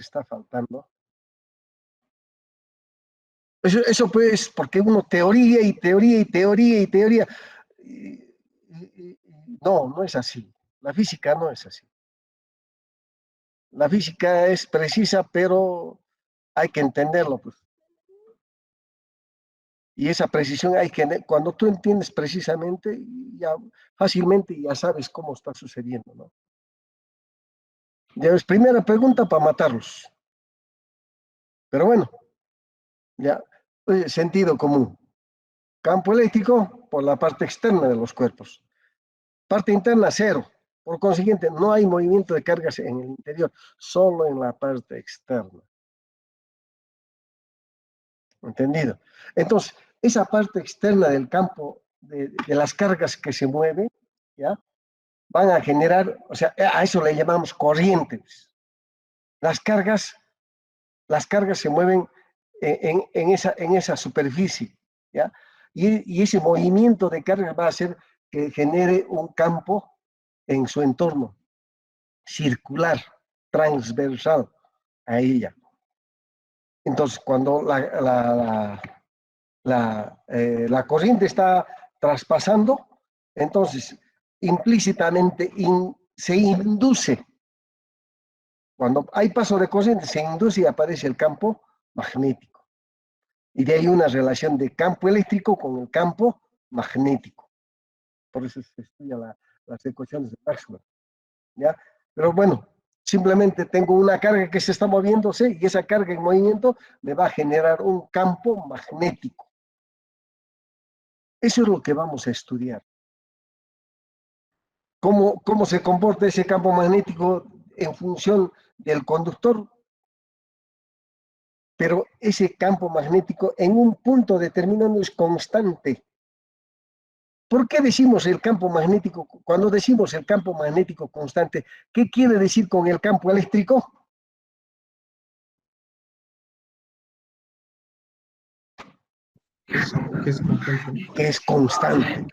está faltando. Eso pues, porque uno teoría y teoría y teoría y teoría. No, no es así. La física no es así. La física es precisa, pero hay que entenderlo, pues. Y esa precisión hay que, cuando tú entiendes precisamente, ya fácilmente ya sabes cómo está sucediendo, ¿no? Ya es primera pregunta para matarlos. Pero bueno, ya, sentido común. Campo eléctrico por la parte externa de los cuerpos. Parte interna, cero. Por consiguiente, no hay movimiento de cargas en el interior, solo en la parte externa. ¿Entendido? Entonces, esa parte externa del campo, de las cargas que se mueven, ¿ya? Van a generar, o sea, a eso le llamamos corrientes. Las cargas se mueven en esa superficie, ¿ya? Y ese movimiento de carga va a hacer que genere un campo en su entorno, circular, transversal a ella. Entonces, cuando la corriente está traspasando, entonces implícitamente se induce. Cuando hay paso de corriente, se induce y aparece el campo magnético. Y de ahí una relación de campo eléctrico con el campo magnético. Por eso se estudia las ecuaciones de Maxwell, ¿ya? Pero bueno, simplemente tengo una carga que se está moviéndose y esa carga en movimiento me va a generar un campo magnético. Eso es lo que vamos a estudiar. ¿Cómo se comporta ese campo magnético en función del conductor? Pero ese campo magnético en un punto determinado es constante. ¿Por qué decimos el campo magnético? Cuando decimos el campo magnético constante, ¿qué quiere decir con el campo eléctrico? Que es constante.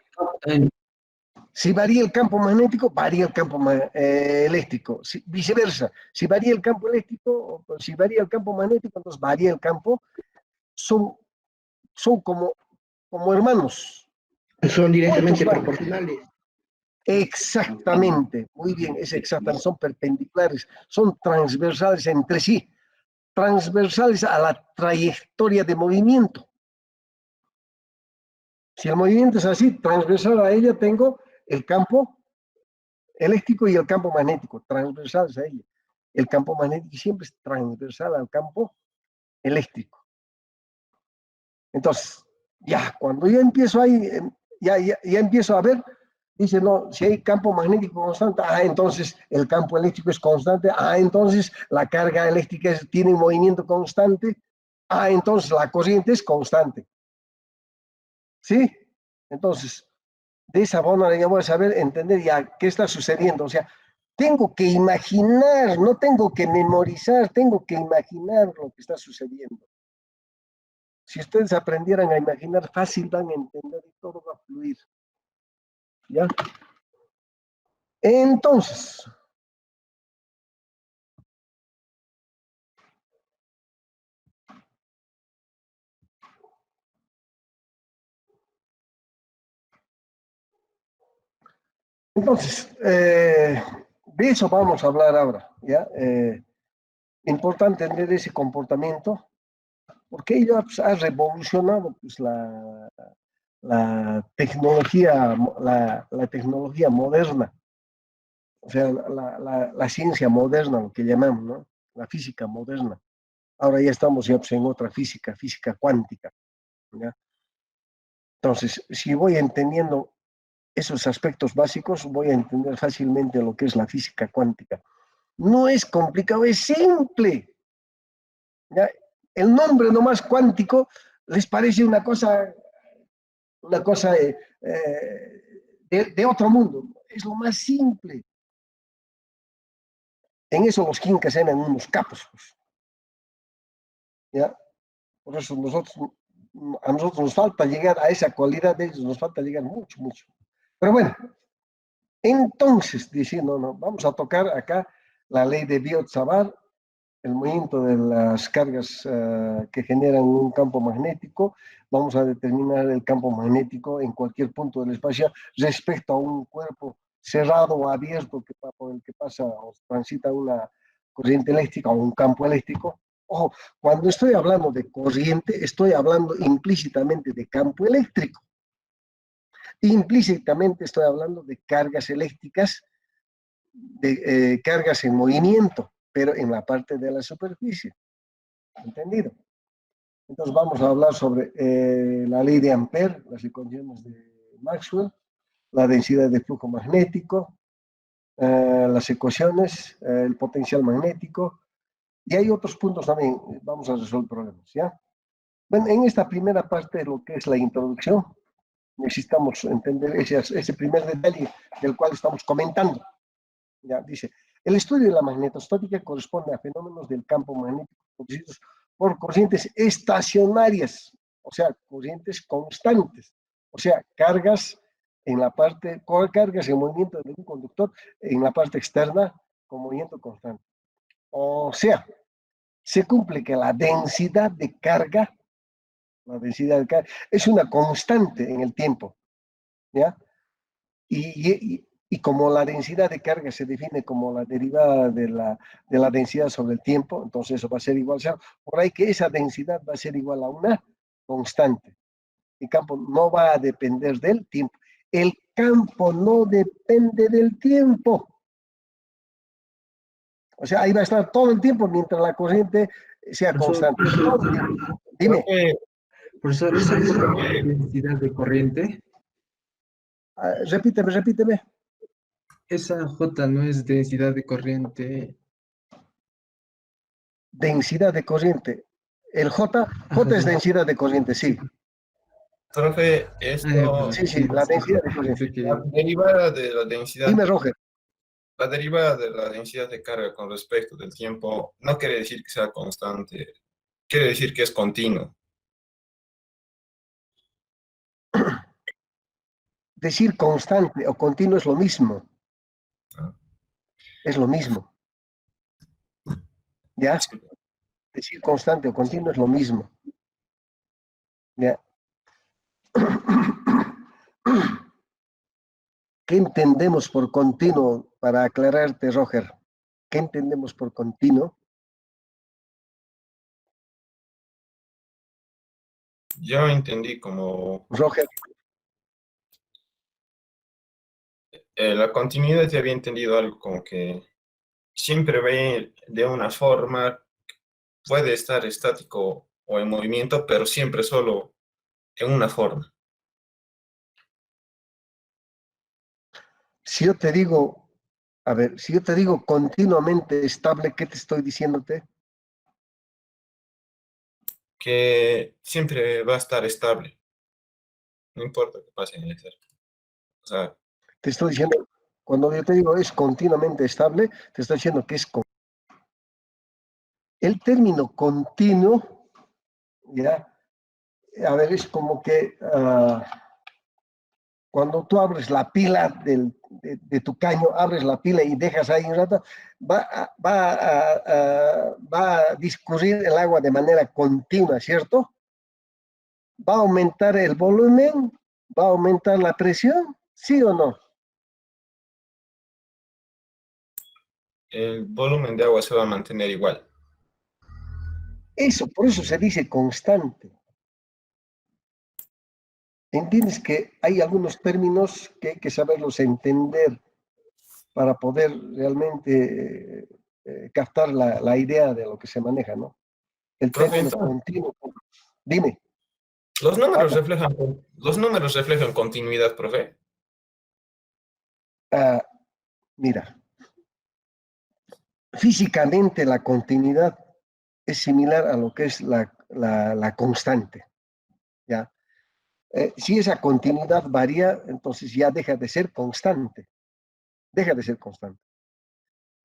Si varía el campo magnético, varía el campo eléctrico. Viceversa, si varía el campo eléctrico, si varía el campo magnético, entonces varía el campo. Son como hermanos. Son directamente proporcionales. Exactamente, muy bien, es exactamente, son perpendiculares, son transversales entre sí, transversales a la trayectoria de movimiento. Si el movimiento es así, transversal a ella tengo el campo eléctrico y el campo magnético, transversales a ella. El campo magnético siempre es transversal al campo eléctrico. Entonces, ya, cuando yo empiezo ahí, ya empiezo a ver, dice, no, si hay campo magnético constante, entonces el campo eléctrico es constante, entonces la carga eléctrica tiene un movimiento constante, entonces la corriente es constante. ¿Sí? Entonces, de esa forma ya voy a saber entender ya qué está sucediendo. O sea, tengo que imaginar, no tengo que memorizar, tengo que imaginar lo que está sucediendo. Si ustedes aprendieran a imaginar, fácil van a entender y todo va a fluir. ¿Ya? Entonces, de eso vamos a hablar ahora, ¿ya? Importante entender ese comportamiento, porque ello ha revolucionado pues, la tecnología moderna, o sea, la ciencia moderna, lo que llamamos, ¿no? La física moderna. Ahora ya estamos ya, pues, en otra física cuántica, ¿ya? Entonces, si voy entendiendo esos aspectos básicos, voy a entender fácilmente lo que es la física cuántica. No es complicado, es simple. ¿Ya? El nombre nomás cuántico les parece una cosa de otro mundo. Es lo más simple. En eso los quincas eran unos capos. Pues. ¿Ya? Por eso a nosotros nos falta llegar a esa cualidad de ellos, nos falta llegar mucho, mucho. Pero bueno, entonces, diciendo, no, vamos a tocar acá la ley de Biot-Savart el movimiento de las cargas que generan un campo magnético, vamos a determinar el campo magnético en cualquier punto del espacio respecto a un cuerpo cerrado o abierto por el que pasa o transita una corriente eléctrica o un campo eléctrico. Ojo, cuando estoy hablando de corriente, estoy hablando implícitamente de campo eléctrico. Implícitamente estoy hablando de cargas eléctricas, de cargas en movimiento, pero en la parte de la superficie. ¿Entendido? Entonces vamos a hablar sobre la ley de Ampère, las ecuaciones de Maxwell, la densidad de flujo magnético, las ecuaciones, el potencial magnético, y hay otros puntos también, vamos a resolver problemas, ¿ya? Bueno, en esta primera parte de lo que es la introducción, necesitamos entender ese primer detalle del cual estamos comentando. Ya, dice, el estudio de la magnetostática corresponde a fenómenos del campo magnético producidos por corrientes estacionarias, o sea, corrientes constantes, o sea, cargas en la parte, cargas en movimiento de un conductor en la parte externa con movimiento constante. O sea, se cumple que la densidad de carga es una constante en el tiempo, ¿ya? Y como la densidad de carga se define como la derivada de la densidad sobre el tiempo, entonces eso va a ser igual, o sea, por ahí que esa densidad va a ser igual a una constante. El campo no va a depender del tiempo. El campo no depende del tiempo. O sea, ahí va a estar todo el tiempo mientras la corriente sea constante. Dime. Profesor, ¿esa es la densidad de corriente? Repíteme. Esa J no es densidad de corriente. Densidad de corriente. El J es densidad de corriente, sí. Profe, esto... Sí, la densidad de corriente. La derivada de la densidad... Dime, Roger. La derivada de la densidad de carga con respecto del tiempo no quiere decir que sea constante, quiere decir que es continuo. Decir constante o continuo es lo mismo. Es lo mismo. ¿Ya? Decir constante o continuo es lo mismo. ¿Ya? ¿Qué entendemos por continuo? Para aclararte, Roger, ¿qué entendemos por continuo? Yo entendí como... Roger. La continuidad ya había entendido algo como que siempre ve de una forma, puede estar estático o en movimiento, pero siempre solo en una forma. Si yo te digo, a ver, si yo te digo continuamente estable, ¿qué te estoy diciéndote? Que siempre va a estar estable, no importa qué pase en el ser. O sea, te estoy diciendo, cuando yo te digo es continuamente estable, te estoy diciendo que es el término continuo, ya, a ver, es como que cuando tú abres la pila de tu caño, abres la pila y dejas ahí un rato, va a discurrir el agua de manera continua, ¿cierto? ¿Va a aumentar el volumen? ¿Va a aumentar la presión? ¿Sí o no? el volumen de agua se va a mantener igual. Eso, por eso se dice constante. Entiendes que hay algunos términos que hay que saberlos entender para poder realmente captar la idea de lo que se maneja, ¿no? El término continuo. Dime. ¿Los números reflejan continuidad, profe? Mira, físicamente la continuidad es similar a lo que es la constante, ¿ya? Si esa continuidad varía, entonces ya deja de ser constante. Deja de ser constante.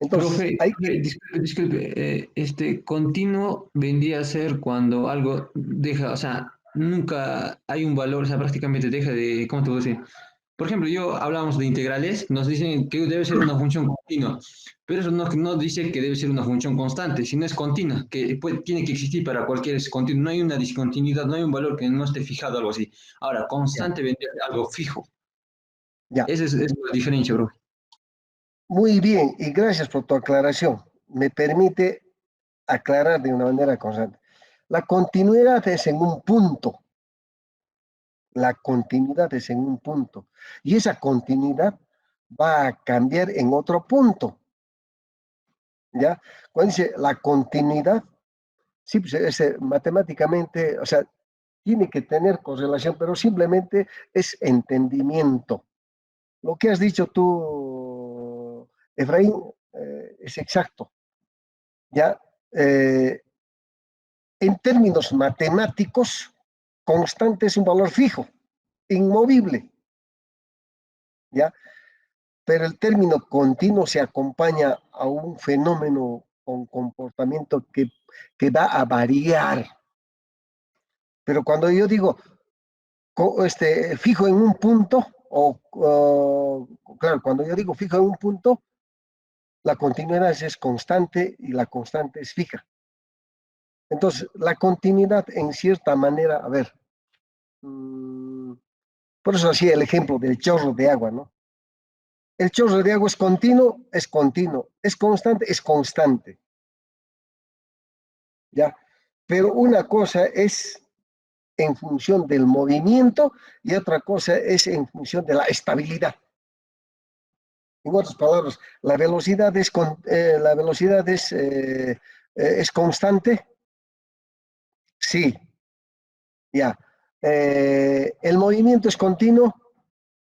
Entonces, Profe, disculpe, continuo vendría a ser cuando algo deja, o sea, nunca hay un valor, o sea, prácticamente deja de, ¿cómo te voy a decir? Por ejemplo, hablamos de integrales, nos dicen que debe ser una función continua, pero eso no dice que debe ser una función constante, sino es continua, que tiene que existir para cualquier continuo. No hay una discontinuidad, no hay un valor que no esté fijado, algo así. Ahora, Ya, constante vendría a ser algo fijo. ya. Esa es la diferencia, bro. Muy bien, y gracias por tu aclaración. Me permite aclarar de una manera constante. La continuidad es en un punto. La continuidad es en un punto. Y esa continuidad va a cambiar en otro punto. ¿Ya? Cuando dice la continuidad, sí, pues matemáticamente, o sea, tiene que tener correlación, pero simplemente es entendimiento. Lo que has dicho tú, Efraín, es exacto. ¿Ya? En términos matemáticos, constante es un valor fijo, inmovible. ¿Ya? Pero el término continuo se acompaña a un fenómeno con comportamiento que va a variar. Pero cuando yo digo fijo en un punto, claro, cuando yo digo fijo en un punto, la continuidad es constante y la constante es fija. Entonces, la continuidad en cierta manera, a ver, por eso hacía el ejemplo del chorro de agua, ¿no? El chorro de agua es continuo, es continuo, es constante, ¿ya? Pero una cosa es en función del movimiento y otra cosa es en función de la estabilidad. En otras palabras, la velocidad es constante, sí, ya. El movimiento es continuo,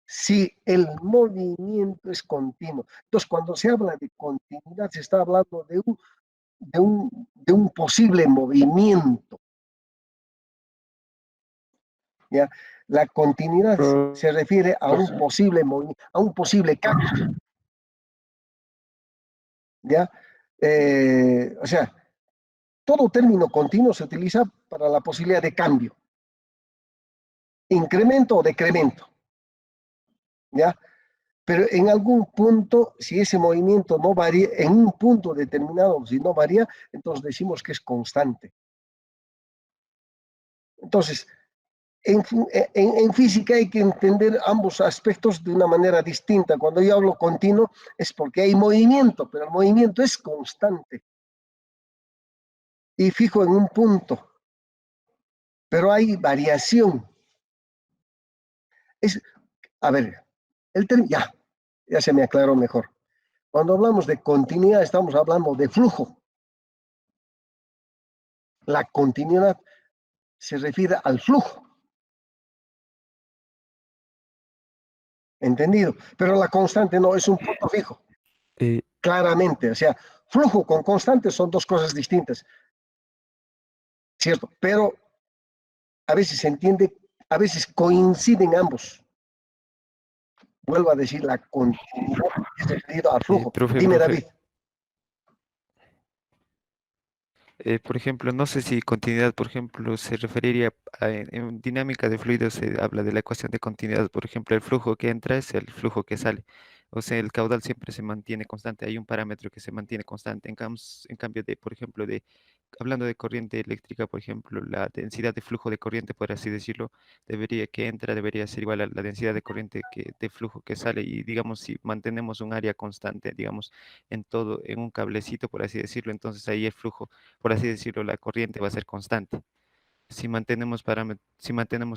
sí, el movimiento es continuo. Entonces, cuando se habla de continuidad, se está hablando de un posible movimiento, ¿ya? La continuidad se refiere a un posible movimiento, a un posible cambio, ¿ya? O sea, todo término continuo se utiliza para la posibilidad de cambio, incremento o decremento, ¿ya? Pero en algún punto, si ese movimiento no varía, en un punto determinado, si no varía, entonces decimos que es constante. Entonces, en física hay que entender ambos aspectos de una manera distinta. Cuando yo hablo continuo es porque hay movimiento, pero el movimiento es constante y fijo en un punto, pero hay variación. A ver, ya se me aclaró mejor. Cuando hablamos de continuidad estamos hablando de flujo. La continuidad se refiere al flujo. ¿Entendido? Pero la constante no, es un punto fijo. Claramente, o sea, flujo con constante son dos cosas distintas, ¿cierto? Pero a veces se entiende, a veces coinciden ambos. Vuelvo a decir, la continuidad es referido al flujo. Dime, Profe, David. por ejemplo, no sé si continuidad, por ejemplo, se referiría en dinámica de fluidos, se habla de la ecuación de continuidad, por ejemplo, el flujo que entra es el flujo que sale. O sea, el caudal siempre se mantiene constante, hay un parámetro que se mantiene constante. En cambio de, por ejemplo, hablando de corriente eléctrica, por ejemplo, la densidad de flujo de corriente, por así decirlo, debería ser igual a la densidad de corriente de flujo que sale. Y digamos, si mantenemos un área constante, digamos, en un cablecito, por así decirlo, entonces ahí el flujo, por así decirlo, la corriente va a ser constante. Si mantenemos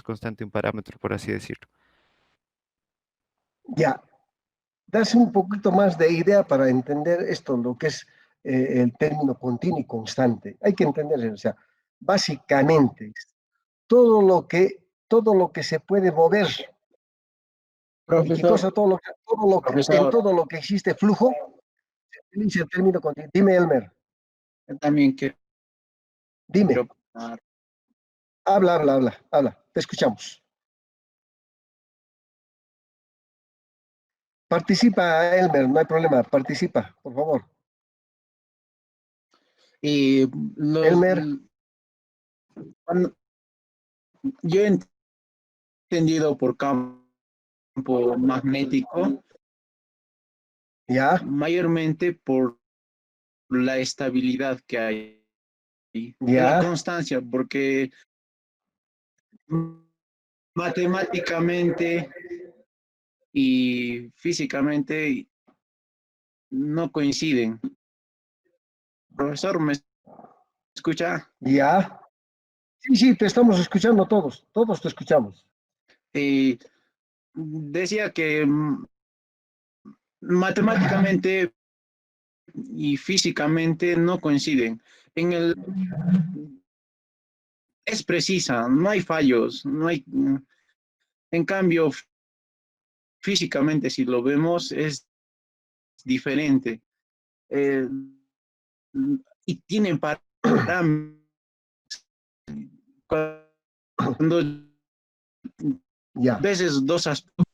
constante un parámetro, por así decirlo. Ya, das un poquito más de idea para entender esto, lo que es el término continuo y constante. Hay que entender, o sea, básicamente, todo lo que se puede mover, ¿y qué cosa? Profesor, En profesor, todo lo que existe flujo, se utiliza el término continuo. Dime, Elmer, yo también quiero dime, opinar. habla, te escuchamos. Participa, Elmer, no hay problema, participa, por favor. Y Elmer, yo he entendido por campo campo magnético, ¿Ya? mayormente por la estabilidad que hay y la ¿Ya? constancia, porque matemáticamente y físicamente no coinciden. Profesor, ¿me escucha? ¿Ya? Sí, sí, te estamos escuchando todos. Todos te escuchamos. Y decía que matemáticamente y físicamente no coinciden. Es precisa, no hay fallos, no hay. En cambio, físicamente, si lo vemos, es diferente. Eh, y tienen parámetros. Cuando Ya. veces dos aspectos.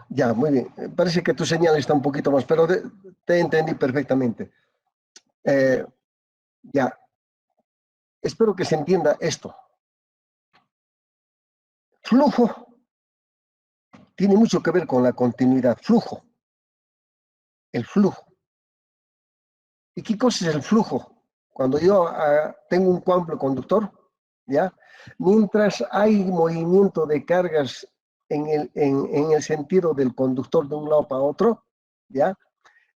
Ya, muy bien. Parece que tu señal está un poquito más, pero te entendí perfectamente. Ya, espero que se entienda esto. Flujo tiene mucho que ver con la continuidad. Flujo, el flujo. ¿Y qué cosa es el flujo? Cuando yo tengo un cambio conductor, ¿ya? Mientras hay movimiento de cargas en el sentido del conductor de un lado para otro, ¿ya?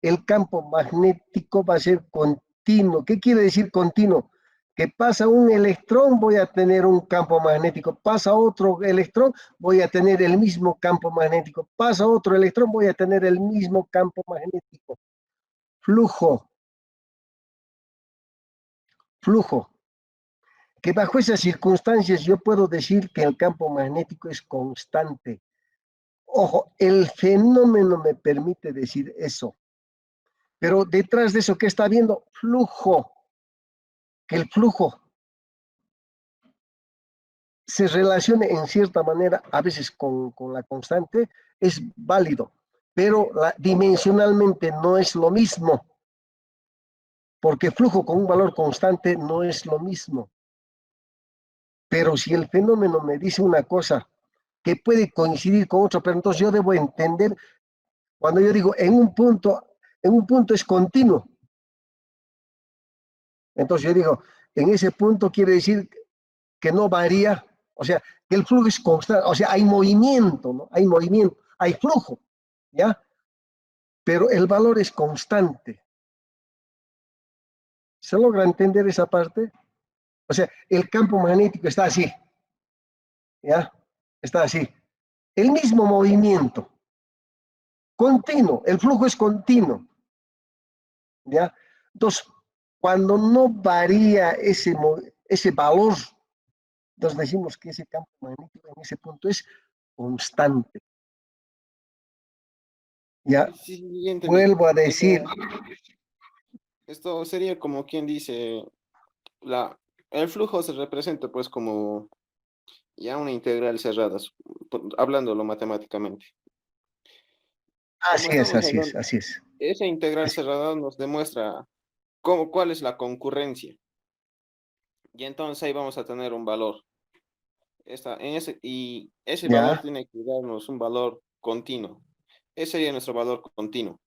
El campo magnético va a ser continuo. ¿Qué quiere decir continuo? Que pasa un electrón, voy a tener un campo magnético. Pasa otro electrón, voy a tener el mismo campo magnético. Pasa otro electrón, voy a tener el mismo campo magnético. Flujo, flujo. Que bajo esas circunstancias yo puedo decir que el campo magnético es constante. Ojo, el fenómeno me permite decir eso. Pero detrás de eso, ¿qué está habiendo? Flujo. Que el flujo se relacione en cierta manera, a veces con la constante, es válido, pero dimensionalmente no es lo mismo, porque flujo con un valor constante no es lo mismo. Pero si el fenómeno me dice una cosa que puede coincidir con otra, pero entonces yo debo entender, cuando yo digo en un punto es continuo. Entonces yo digo, en ese punto quiere decir que no varía, o sea, que el flujo es constante, o sea, hay movimiento, ¿no? Hay movimiento, hay flujo, ¿ya? Pero el valor es constante. ¿Se logra entender esa parte? O sea, el campo magnético está así, ¿ya? Está así. El mismo movimiento, continuo, el flujo es continuo, ¿ya? Entonces, cuando no varía ese valor, entonces decimos que ese campo magnético en ese punto es constante. Ya, Sí, sí, ya entendí. vuelvo a O sea, decir, esto sería como quien dice, el flujo se representa pues como ya una integral cerrada, hablándolo matemáticamente. Como así es, estamos así es, hablando, así es. esa integral cerrada nos demuestra cuál es la concurrencia. Y entonces ahí vamos a tener un valor. Y ese valor Ya, tiene que darnos un valor continuo. Ese sería nuestro valor continuo.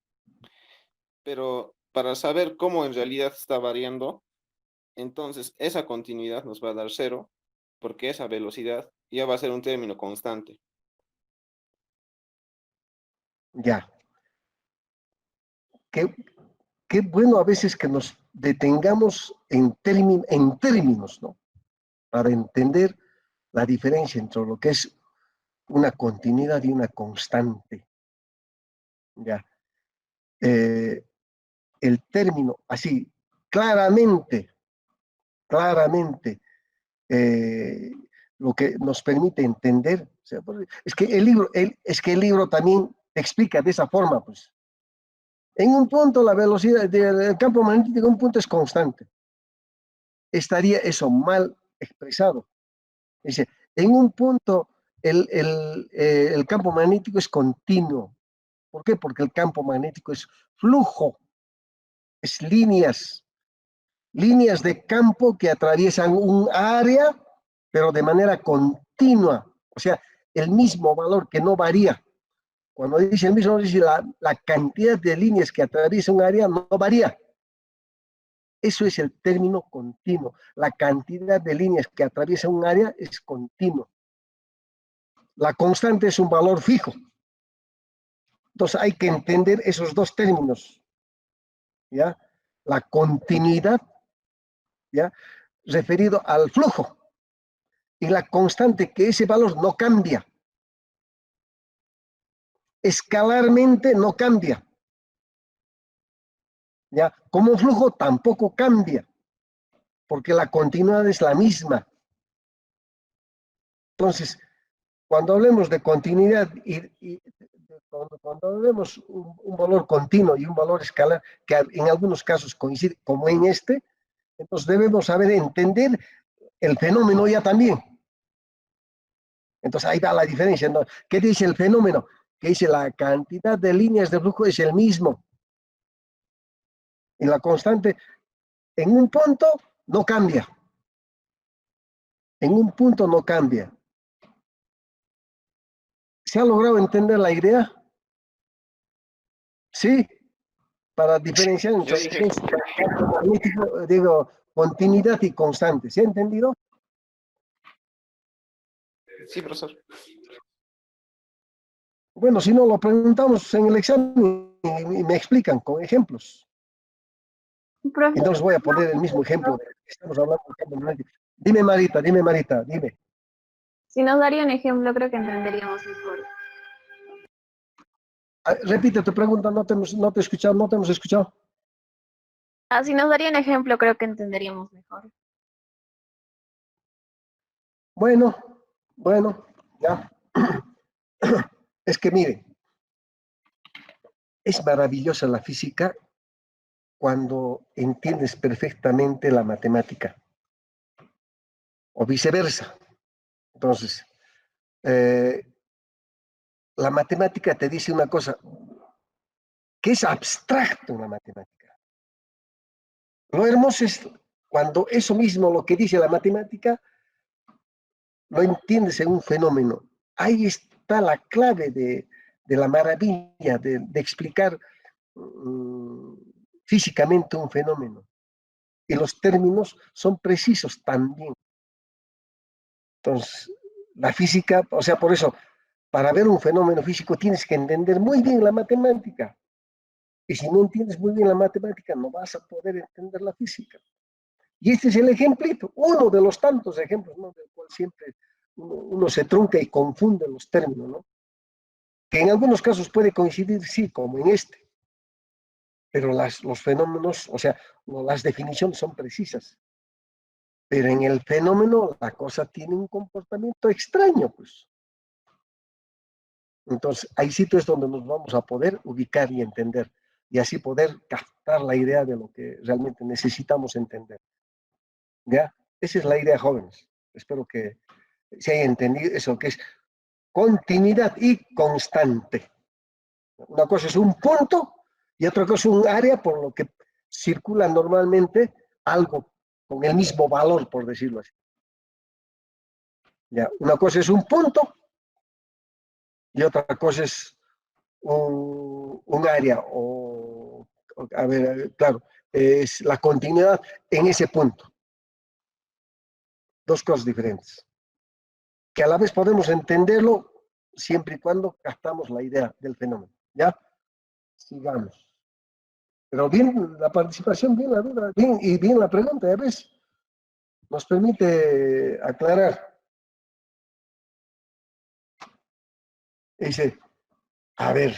Pero para saber cómo en realidad está variando, entonces esa continuidad nos va a dar cero, porque esa velocidad ya va a ser un término constante. ya. Qué, qué bueno a veces que nos detengamos en términos, ¿no? Para entender la diferencia entre lo que es una continuidad y una constante. Ya. Eh, el término, así, claramente, claramente, eh, lo que nos permite entender, o sea, es que el libro también explica de esa forma, pues. En un punto la velocidad del campo magnético en un punto es constante. Estaría eso mal expresado. Dice, en un punto el campo magnético es continuo. ¿Por qué? Porque el campo magnético es flujo, es líneas. líneas de campo que atraviesan un área, pero de manera continua. O sea, el mismo valor que no varía. Cuando dice el mismo, dice la cantidad de líneas que atraviesa un área no varía. Eso es el término continuo. La cantidad de líneas que atraviesa un área es continuo. La constante es un valor fijo. Entonces hay que entender esos dos términos. ¿Ya? La continuidad, ¿ya? Referido al flujo. Y la constante, que ese valor no cambia. Escalarmente no cambia. ¿Ya? Como flujo tampoco cambia, porque la continuidad es la misma. Entonces, cuando hablemos de continuidad y cuando hablemos un valor continuo y un valor escalar, que en algunos casos coincide, como en este, entonces debemos saber entender el fenómeno ya también. Entonces ahí va la diferencia, ¿no? ¿Qué dice el fenómeno? Que dice la cantidad de líneas de flujo es el mismo. Y la constante en un punto no cambia. En un punto no cambia. ¿Se ha logrado entender la idea? Sí, para diferenciar entre digo, continuidad y constante. ¿Se ha entendido? Sí, profesor. Bueno, si no, lo preguntamos en el examen y me explican con ejemplos. Profe, Entonces voy a poner el mismo ejemplo de que estamos hablando. Dime, Marita, dime. si nos daría un ejemplo, creo que entenderíamos mejor. Repite tu pregunta, no te he escuchado, no te hemos escuchado. Si nos daría un ejemplo, creo que entenderíamos mejor. Bueno, ya. Es que miren, es maravillosa la física cuando entiendes perfectamente la matemática, o viceversa. Entonces, la matemática te dice una cosa, que es abstracto la matemática. Lo hermoso es cuando eso mismo, lo que dice la matemática, lo entiendes en un fenómeno. Ahí está la clave de la maravilla, de explicar físicamente un fenómeno. Y los términos son precisos también. Entonces, la física, o sea, por eso, para ver un fenómeno físico tienes que entender muy bien la matemática. Y si no entiendes muy bien la matemática, no vas a poder entender la física. Y este es el ejemplito, uno de los tantos ejemplos, ¿no? Del cual siempre uno se trunca y confunde los términos, ¿no? Que en algunos casos puede coincidir, sí, como en este. Pero los fenómenos, o sea, las definiciones son precisas. Pero en el fenómeno la cosa tiene un comportamiento extraño, pues. Entonces, hay sitios donde nos vamos a poder ubicar y entender, y así poder captar la idea de lo que realmente necesitamos entender. ¿Ya? Esa es la idea, jóvenes. Espero que se haya entendido eso, que es continuidad y constante. Una cosa es un punto y otra cosa es un área por lo que circula normalmente algo con el mismo valor, por decirlo así. ¿Ya? Una cosa es un punto y otra cosa es un área a ver, claro, es la continuidad en ese punto. Dos cosas diferentes. Que a la vez podemos entenderlo siempre y cuando captamos la idea del fenómeno. ¿Ya? Sigamos. Pero bien la participación, bien la duda, bien, y bien la pregunta, ya ves, nos permite aclarar. Dice, a ver,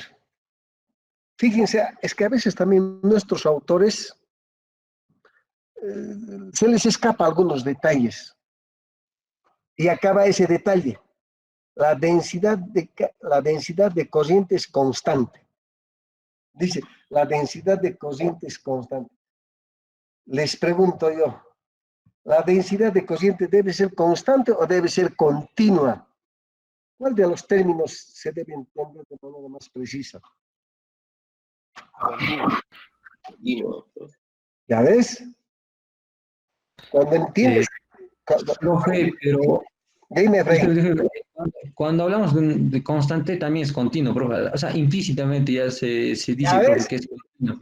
fíjense, es que a veces también nuestros autores se les escapa algunos detalles. Y acaba ese detalle. La densidad de corriente es constante. Dice, la densidad de corriente es constante. Les pregunto yo, ¿la densidad de corriente debe ser constante o debe ser continua? ¿Cuál de los términos se debe entender de manera más precisa? ¿Ya ves? Cuando entiendes, Profe, pero dime, Efraín. cuando hablamos de constante también es continuo, profe. O sea, implícitamente ya se dice, ¿Ya profe, ves? que es continuo.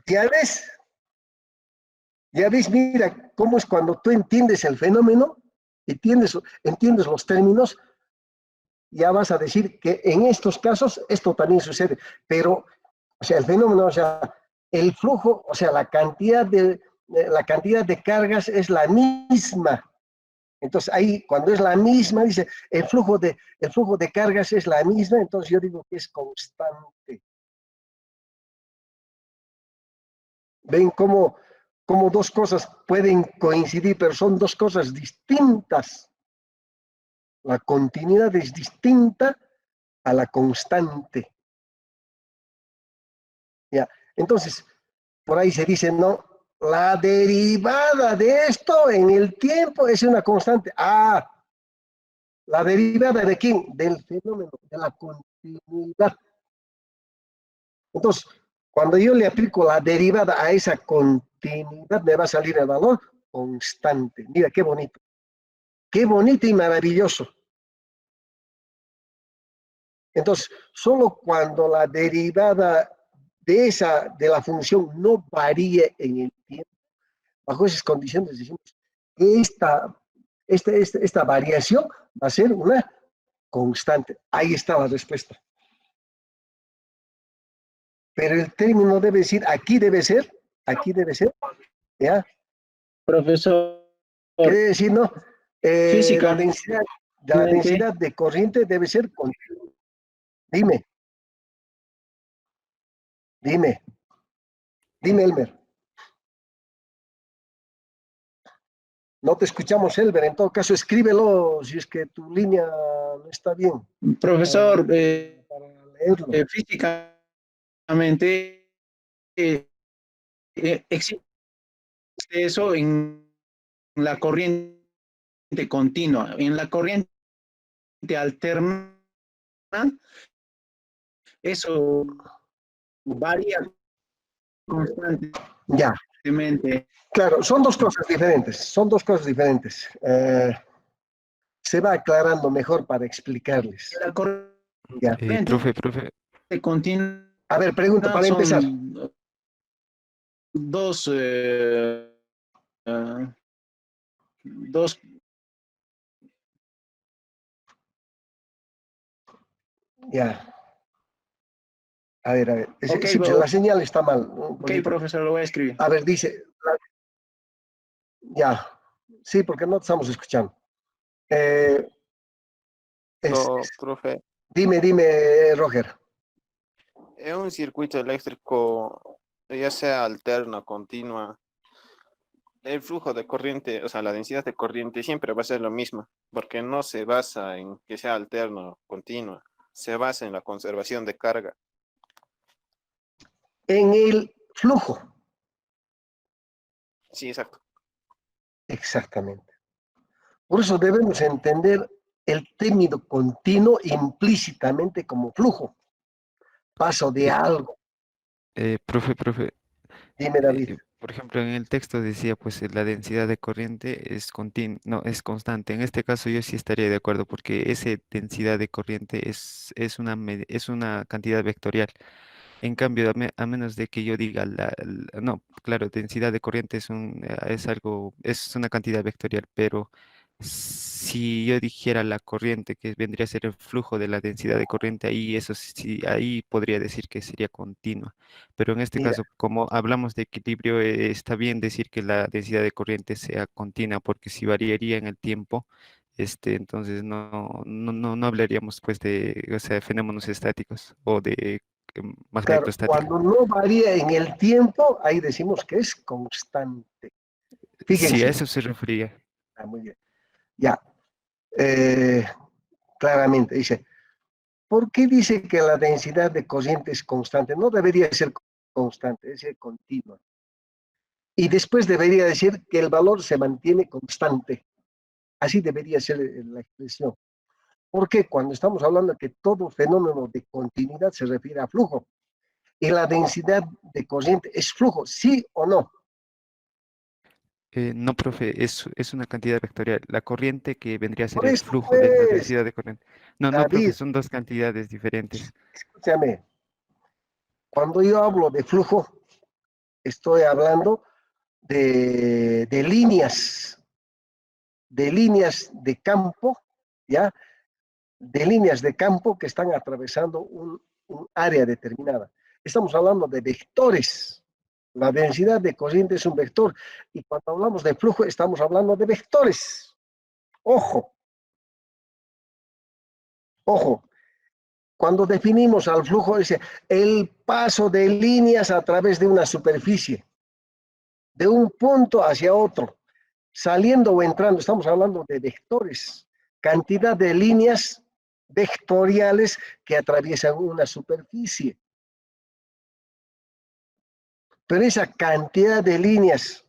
Ya ves, mira cómo es cuando tú entiendes el fenómeno, entiendes los términos, ya vas a decir que en estos casos esto también sucede, pero, o sea, el fenómeno, o sea, el flujo, o sea, la cantidad de cargas es la misma. Entonces ahí, cuando es la misma, dice, el flujo de cargas es la misma, entonces yo digo que es constante. ¿Ven cómo dos cosas pueden coincidir, pero son dos cosas distintas? La continuidad es distinta a la constante. ¿Ya? Entonces, por ahí se dice, no, la derivada de esto en el tiempo es una constante. Ah, ¿la derivada de quién? Del fenómeno, de la continuidad. Entonces, cuando yo le aplico la derivada a esa continuidad, me va a salir el valor constante. Mira, qué bonito. Qué bonito y maravilloso. Entonces, solo cuando la derivada de la función no varíe en el tiempo, bajo esas condiciones decimos que esta variación va a ser una constante. Ahí está la respuesta. Pero el término debe decir, aquí debe ser, ¿ya? Profesor, ¿Qué debe decir, no? físicamente, La densidad de corriente debe ser continua. Dime, Elmer. No te escuchamos, Elmer. En todo caso, escríbelo si es que tu línea no está bien. profesor, Para leerlo. físicamente existe eso en la corriente continua. En la corriente alterna, eso varía Ya, constantemente. claro, son dos cosas diferentes. Se va aclarando mejor para explicarles. La Ya. Profe, corriente continua A ver, pregunta para empezar. son dos, dos. Ya. A ver. Ok, Sí, pues, la señal está mal. ok, profesor, lo voy a escribir. A ver, dice. Ya. Sí, porque no te estamos escuchando. Profe, Dime, Roger. en un circuito eléctrico, ya sea alterna, continua, el flujo de corriente, o sea, la densidad de corriente siempre va a ser lo mismo, porque no se basa en que sea alterna o continua, se basa en la conservación de carga. En el flujo. Sí, exacto. Exactamente. Por eso debemos entender el término continuo implícitamente como flujo. Paso de algo. profe, Dime, David. por ejemplo, en el texto decía, pues la densidad de corriente es no, es constante. En este caso yo sí estaría de acuerdo porque esa densidad de corriente es una cantidad vectorial. En cambio, a menos de que yo diga no, claro, densidad de corriente es una cantidad vectorial, pero si yo dijera la corriente, que vendría a ser el flujo de la densidad de corriente, ahí eso sí, ahí podría decir que sería continua. Pero en este Mira, caso, como hablamos de equilibrio, está bien decir que la densidad de corriente sea continua, porque si variaría en el tiempo, entonces no hablaríamos pues o sea, de fenómenos estáticos o de magneto claro, estática. cuando no varía en el tiempo, ahí decimos que es constante. Sí, a Fíjense. eso se refería. Muy bien. Ya. Claramente dice, ¿por qué dice que la densidad de corriente es constante? No debería ser constante, debe ser continua. Y después debería decir que el valor se mantiene constante. Así debería ser la expresión. Porque cuando estamos hablando de que todo fenómeno de continuidad se refiere a flujo, y la densidad de corriente es flujo, ¿sí o no? No, profe, es una cantidad vectorial. La corriente que vendría a ser Por el eso, flujo de la pues, densidad de corriente. No, no, profe, David, son dos cantidades diferentes. escúchame, cuando yo hablo de flujo, estoy hablando de de líneas de campo, ¿ya? De líneas de campo que están atravesando un área determinada. Estamos hablando de vectores. La densidad de corriente es un vector. Y cuando hablamos de flujo, estamos hablando de vectores. Ojo, ojo. Cuando definimos al flujo, es el paso de líneas a través de una superficie, de un punto hacia otro, saliendo o entrando. Estamos hablando de vectores, cantidad de líneas vectoriales que atraviesan una superficie. Pero esa cantidad de líneas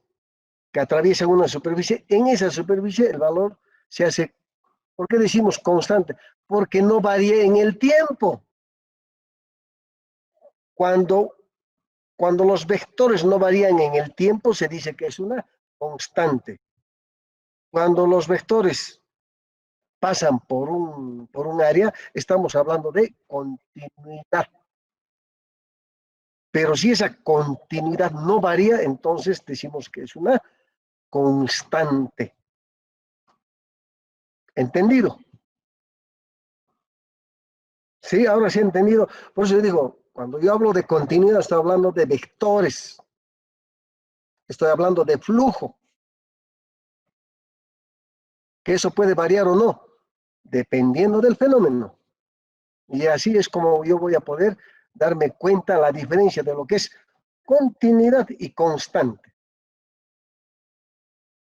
que atraviesan una superficie, en esa superficie el valor se hace, ¿por qué decimos constante? Porque no varía en el tiempo. Cuando, cuando los vectores no varían en el tiempo, se dice que es una constante. Cuando los vectores pasan por un área, estamos hablando de continuidad. Pero si esa continuidad no varía, entonces decimos que es una constante. ¿Entendido? Sí, ahora sí he entendido. Por eso yo digo, cuando yo hablo de continuidad, estoy hablando de vectores. Estoy hablando de flujo. Que eso puede variar o no, dependiendo del fenómeno. Y así es como yo voy a poder darme cuenta la diferencia de lo que es continuidad y constante.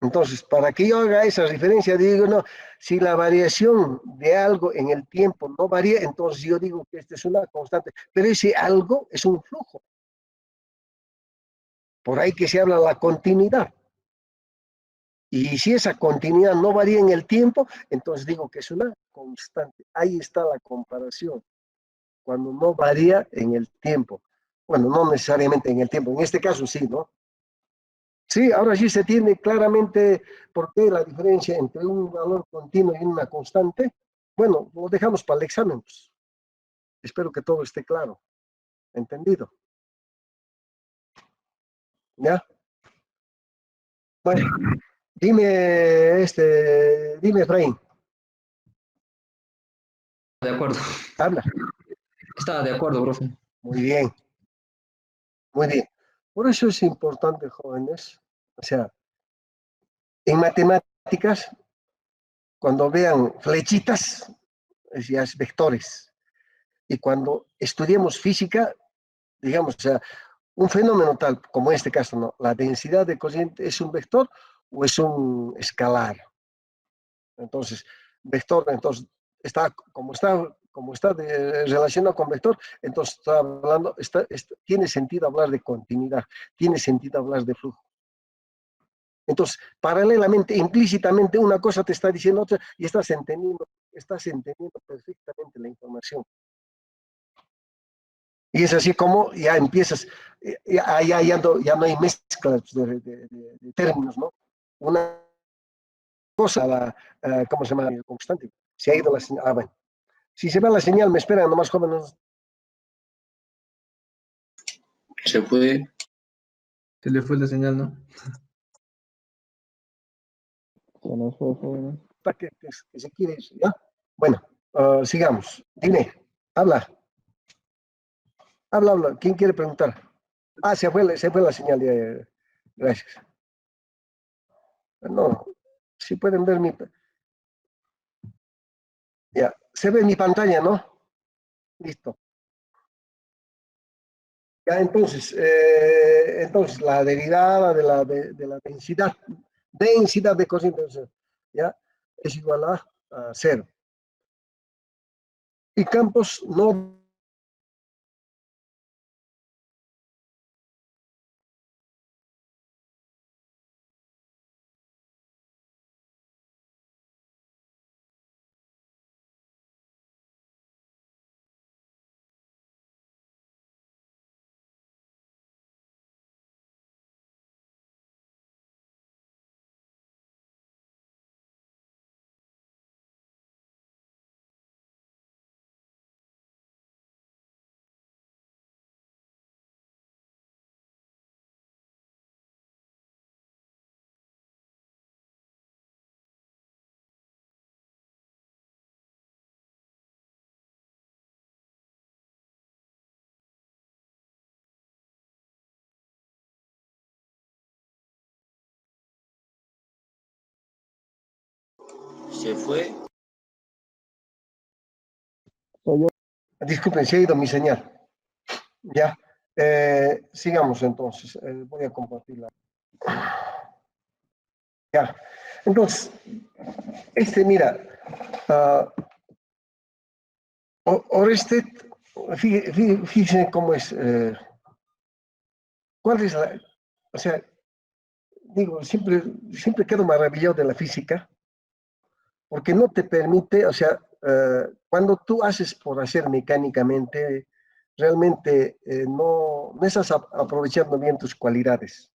Entonces, para que yo haga esa diferencia, digo, no, si la variación de algo en el tiempo no varía, entonces yo digo que esta es una constante, pero ese algo es un flujo. Por ahí que se habla de la continuidad. Y si esa continuidad no varía en el tiempo, entonces digo que es una constante. Ahí está la comparación. Cuando no varía en el tiempo. Bueno, no necesariamente en el tiempo, en este caso sí, ¿no? Sí, ahora sí se tiene claramente por qué la diferencia entre un valor continuo y una constante. Bueno, lo dejamos para el examen, pues. Espero que todo esté claro, entendido. ¿Ya? Bueno, dime, Efraín, De acuerdo. habla. Estaba de acuerdo, profe. Muy bien, muy bien. Por eso es importante, jóvenes, o sea, en matemáticas, cuando vean flechitas, ya es vectores. Y cuando estudiemos física, digamos, o sea, un fenómeno tal como este caso, ¿no? La densidad de corriente es un vector o es un escalar. Entonces, vector, entonces, como está relacionado con vector, entonces está hablando, tiene sentido hablar de continuidad, tiene sentido hablar de flujo. Entonces, paralelamente, implícitamente, una cosa te está diciendo otra y estás entendiendo perfectamente la información. Y es así como ya empiezas, ya no hay mezclas de términos, ¿no? Una cosa, ¿cómo se llama? Constante. Se ha ido la señal. Ah, bueno. Si se va la señal, me esperan, nomás jóvenes. Se fue. Se le fue la señal, ¿no? Se nos fue, jóvenes. Que se quiere eso, ¿ya? Bueno, sigamos. Dime, habla. Habla. ¿Quién quiere preguntar? Ah, se fue la señal. Gracias. No, si pueden ver ya, se ve mi pantalla, ¿no? Listo. Ya, entonces la derivada de la densidad de corriente, ya, es igual a cero. Y campos no Se fue. Disculpen, se ha ido mi señal. Ya. Sigamos entonces. Voy a compartirla. Ya. Entonces, mira, Orested, fíjense cómo es. ¿Cuál es la? O sea, digo, siempre quedo maravillado de la física, porque no te permite, o sea, cuando tú haces por hacer mecánicamente, realmente no estás aprovechando bien tus cualidades.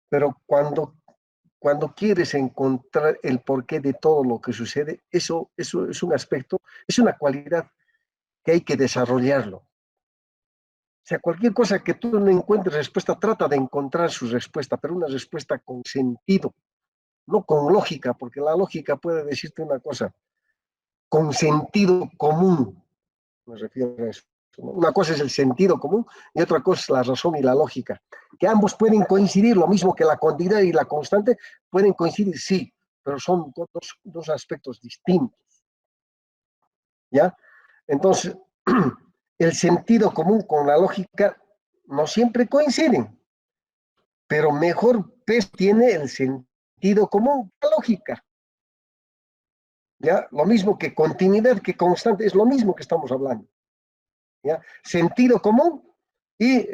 Pero cuando quieres encontrar el porqué de todo lo que sucede, eso es un aspecto, es una cualidad que hay que desarrollarlo. O sea, cualquier cosa que tú no encuentres respuesta, trata de encontrar su respuesta, pero una respuesta con sentido, no con lógica, porque la lógica puede decirte una cosa, con sentido común, me refiero a eso. Una cosa es el sentido común y otra cosa es la razón y la lógica. Que ambos pueden coincidir, lo mismo que la continuidad y la constante, pueden coincidir, sí, pero son dos aspectos distintos. ¿Ya? Entonces, el sentido común con la lógica no siempre coinciden, pero mejor peso tiene el sentido común que la lógica. ¿Ya? Lo mismo que continuidad, que constante, es lo mismo que estamos hablando. ¿Ya? Sentido común y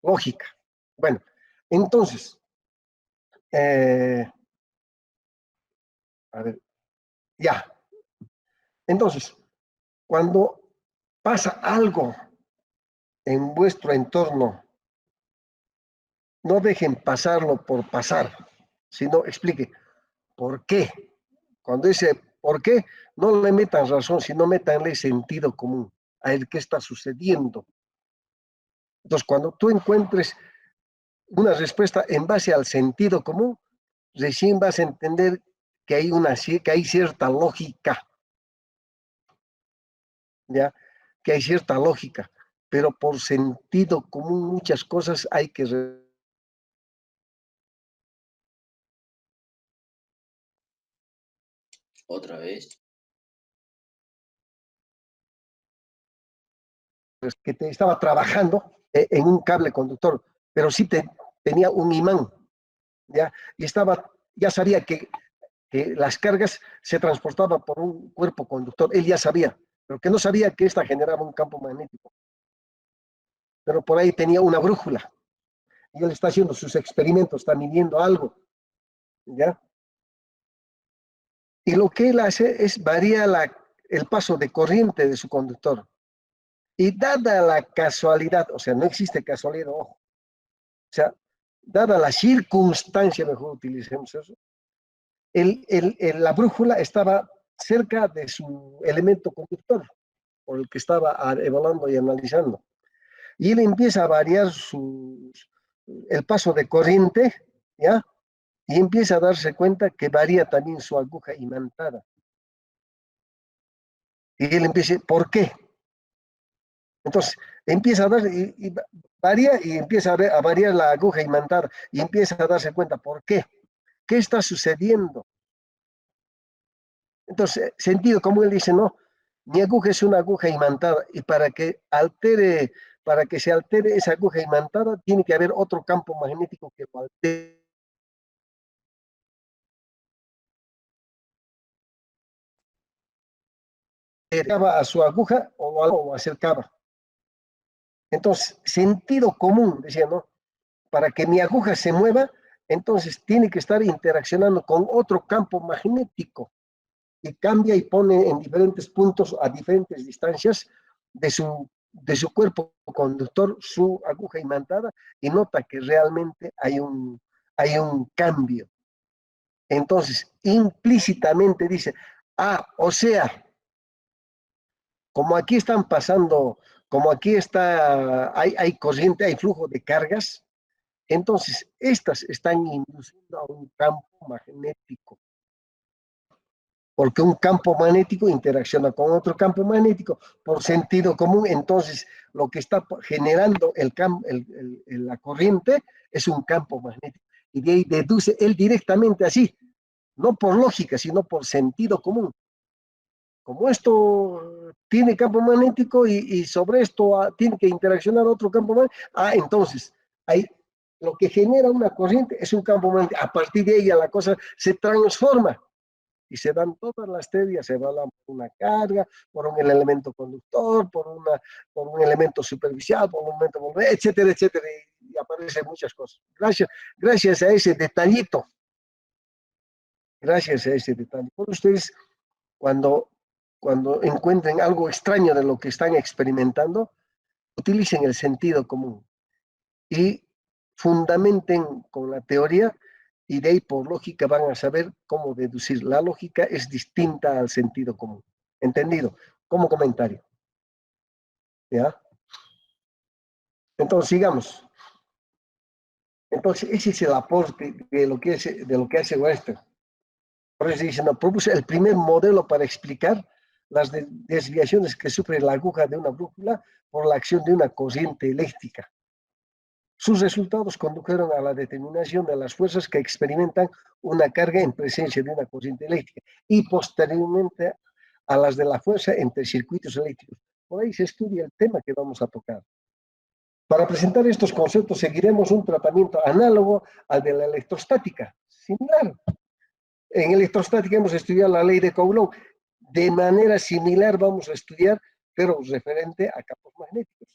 lógica. Bueno, entonces, a ver, ya. Entonces, cuando pasa algo en vuestro entorno, no dejen pasarlo por pasar, sino explique por qué. Cuando dice por qué, no le metan razón, sino métanle sentido común a el que está sucediendo. Entonces, cuando tú encuentres una respuesta en base al sentido común, recién vas a entender que hay cierta lógica, ¿ya? Que hay cierta lógica, pero por sentido común muchas cosas hay que Otra vez. que te estaba trabajando en un cable conductor, pero sí tenía un imán, ¿ya? Y ya sabía que las cargas se transportaban por un cuerpo conductor, él ya sabía, pero que no sabía que esta generaba un campo magnético. Pero por ahí tenía una brújula, y él está haciendo sus experimentos, está midiendo algo, ¿ya? Y lo que él hace es varía el paso de corriente de su conductor. Y dada la casualidad, o sea, no existe casualidad, ojo, o sea, dada la circunstancia, mejor utilicemos eso, la brújula estaba cerca de su elemento conductor, por el que estaba evaluando y analizando. Y él empieza a variar el paso de corriente, ¿ya? Y empieza a darse cuenta que varía también su aguja imantada. Y él empieza, ¿por qué? Entonces, empieza a dar, y varía y empieza a variar la aguja imantada y empieza a darse cuenta, ¿por qué? ¿Qué está sucediendo? Entonces, sentido como él dice, no, mi aguja es una aguja imantada y para que se altere esa aguja imantada, tiene que haber otro campo magnético que lo altere. A su aguja o lo acercaba. Entonces, sentido común, decía, ¿no? Para que mi aguja se mueva, entonces tiene que estar interaccionando con otro campo magnético y cambia y pone en diferentes puntos, a diferentes distancias de su cuerpo conductor, su aguja imantada, y nota que realmente hay un cambio. Entonces, implícitamente dice, o sea, como aquí están pasando, como aquí hay corriente, hay flujo de cargas, entonces estas están induciendo a un campo magnético. Porque un campo magnético interacciona con otro campo magnético por sentido común, entonces lo que está generando la corriente es un campo magnético. y de ahí deduce él directamente así, no por lógica, sino por sentido común. Como esto tiene campo magnético y sobre esto tiene que interaccionar otro campo magnético, entonces, ahí lo que genera una corriente es un campo magnético. A partir de ella la cosa se transforma y se dan todas las teorías, se evalúan por una carga, por un elemento conductor, por un elemento superficial, por un elemento, etcétera, etcétera, y aparecen muchas cosas. Gracias a ese detallito, por ustedes, cuando encuentren algo extraño de lo que están experimentando, utilicen el sentido común y fundamenten con la teoría, y de ahí por lógica van a saber cómo deducir. La lógica es distinta al sentido común. ¿Entendido? Como comentario. ¿Ya? Entonces, sigamos. Entonces, ese es el aporte de lo que hace Western. Por eso dice, no, propuso el primer modelo para explicar las desviaciones que sufre la aguja de una brújula por la acción de una corriente eléctrica. Sus resultados condujeron a la determinación de las fuerzas que experimentan una carga en presencia de una corriente eléctrica y posteriormente a las de la fuerza entre circuitos eléctricos. Por ahí se estudia el tema que vamos a tocar. Para presentar estos conceptos seguiremos un tratamiento análogo al de la electrostática, similar. En electrostática hemos estudiado la ley de Coulomb. De manera similar vamos a estudiar, pero referente a campos magnéticos.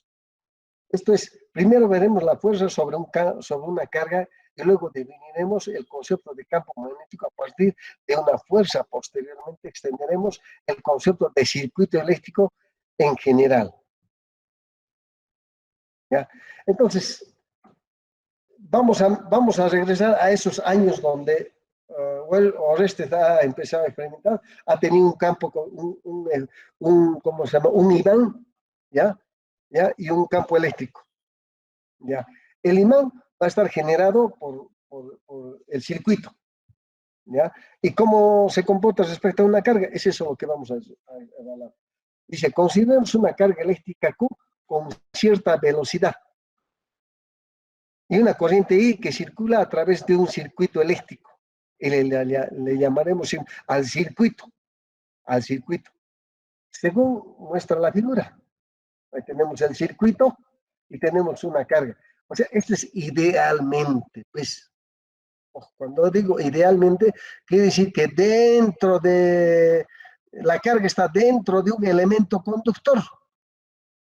Esto es, primero veremos la fuerza sobre una carga y luego definiremos el concepto de campo magnético a partir de una fuerza. Posteriormente extenderemos el concepto de circuito eléctrico en general. ¿Ya? Entonces, vamos a regresar a esos años donde Orestes ha empezado a experimentar, ha tenido un campo con ¿cómo se llama? Un imán, ¿ya? Y un campo eléctrico. ¿Ya? El imán va a estar generado por el circuito. ¿Ya? ¿Y cómo se comporta respecto a una carga? Es eso lo que vamos a evaluar. Dice, consideremos una carga eléctrica Q con cierta velocidad y una corriente I que circula a través de un circuito eléctrico. Y le llamaremos al circuito. Según muestra la figura. Ahí tenemos el circuito y tenemos una carga. O sea, esto es idealmente, pues. Cuando digo idealmente, quiere decir que la carga está dentro de un elemento conductor.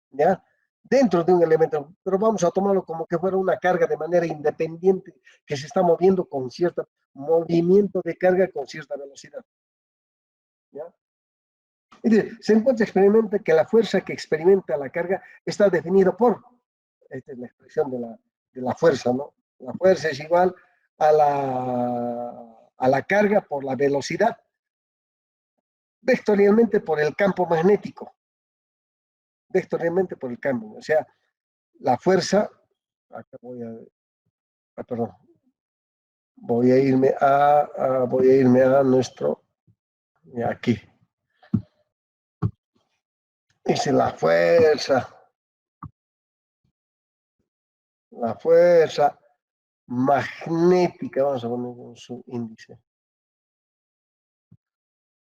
¿Ya? Dentro de un elemento, pero vamos a tomarlo como que fuera una carga de manera independiente, que se está moviendo con cierto movimiento de carga con cierta velocidad. ¿Ya? Se encuentra experimente que la fuerza que experimenta la carga está definida por, esta es la expresión de la fuerza, ¿no? La fuerza es igual a la carga por la velocidad, vectorialmente por el campo magnético. Vectorialmente por el campo, o sea, la fuerza, acá voy a irme a nuestro, aquí, dice la fuerza magnética, vamos a poner con su índice,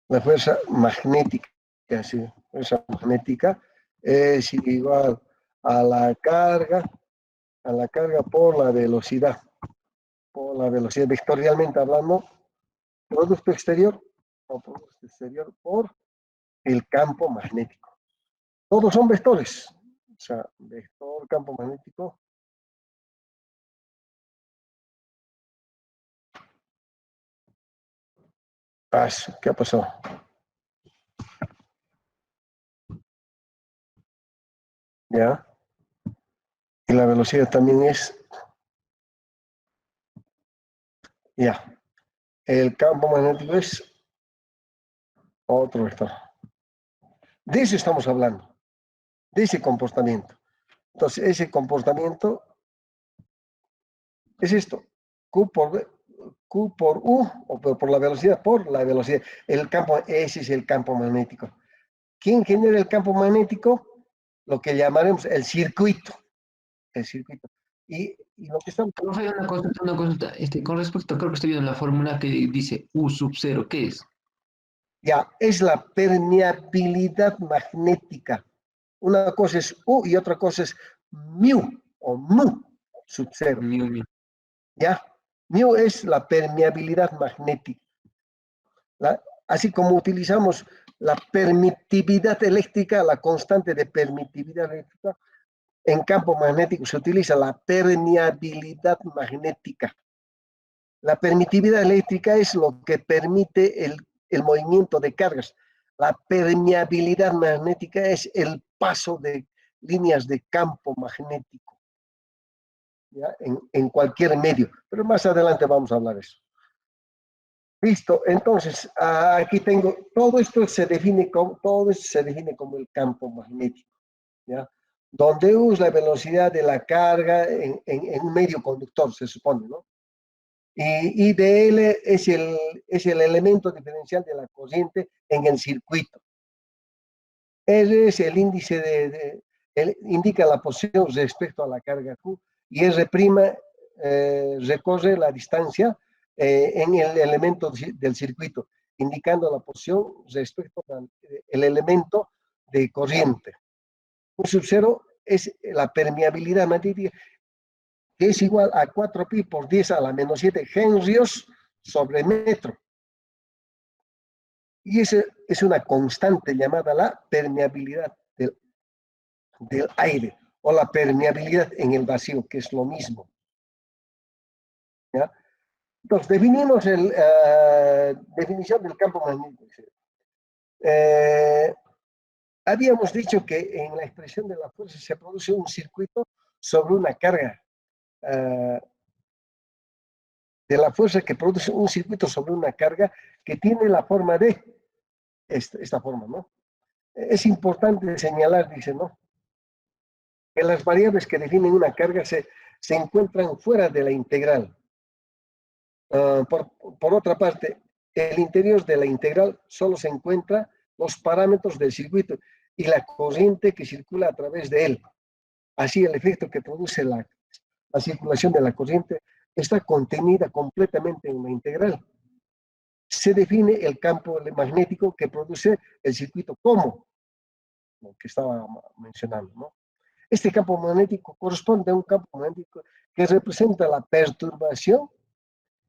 la fuerza magnética, sí, fuerza magnética es igual a la carga por la velocidad vectorialmente hablando, producto exterior por el campo magnético. Todos son vectores, o sea, vector, campo magnético. ¿Qué ha pasado? ¿Ya? Y la velocidad también es, ya, el campo magnético es otro vector. De eso estamos hablando, de ese comportamiento. Entonces, ese comportamiento es esto, Q por U, o por la velocidad, El campo, ese es el campo magnético. ¿Quién genera el campo magnético? Lo que llamaremos el circuito. Y y lo que estamos... Profe, una consulta. Con respecto, creo que estoy viendo la fórmula que dice U sub 0, ¿qué es? Ya, es la permeabilidad magnética. Una cosa es U y otra cosa es mu o mu sub 0. Mu. ¿Ya? Mu es la permeabilidad magnética. Así como utilizamos la permitividad eléctrica, la constante de permitividad eléctrica, en campo magnético se utiliza la permeabilidad magnética. La permitividad eléctrica es lo que permite el movimiento de cargas. La permeabilidad magnética es el paso de líneas de campo magnético, ¿ya? En cualquier medio. Pero más adelante vamos a hablar de eso. Listo, entonces aquí tengo, todo esto se define como el campo magnético, ¿ya? Donde U es la velocidad de la carga en un medio conductor, se supone, ¿no? Y dl es el elemento diferencial de la corriente en el circuito. R es el índice indica la posición respecto a la carga Q, y R' recorre la distancia en el elemento del circuito, indicando la posición respecto al elemento de corriente. U sub 0 es la permeabilidad magnética, que es igual a 4pi por 10 a la menos 7 henrios sobre metro. Y esa es una constante llamada la permeabilidad del aire, o la permeabilidad en el vacío, que es lo mismo. ¿Ya? Entonces, definimos definición del campo magnético. Habíamos dicho que en la expresión de la fuerza se produce un circuito sobre una carga, de la fuerza que produce un circuito sobre una carga que tiene la forma de esta forma, ¿no? Es importante señalar, dice, ¿no?, que las variables que definen una carga se encuentran fuera de la integral. Por otra parte, el interior de la integral solo se encuentran los parámetros del circuito y la corriente que circula a través de él. Así, el efecto que produce la circulación de la corriente está contenida completamente en la integral. Se define el campo magnético que produce el circuito como lo que estaba mencionando, ¿no? Este campo magnético corresponde a un campo magnético que representa la perturbación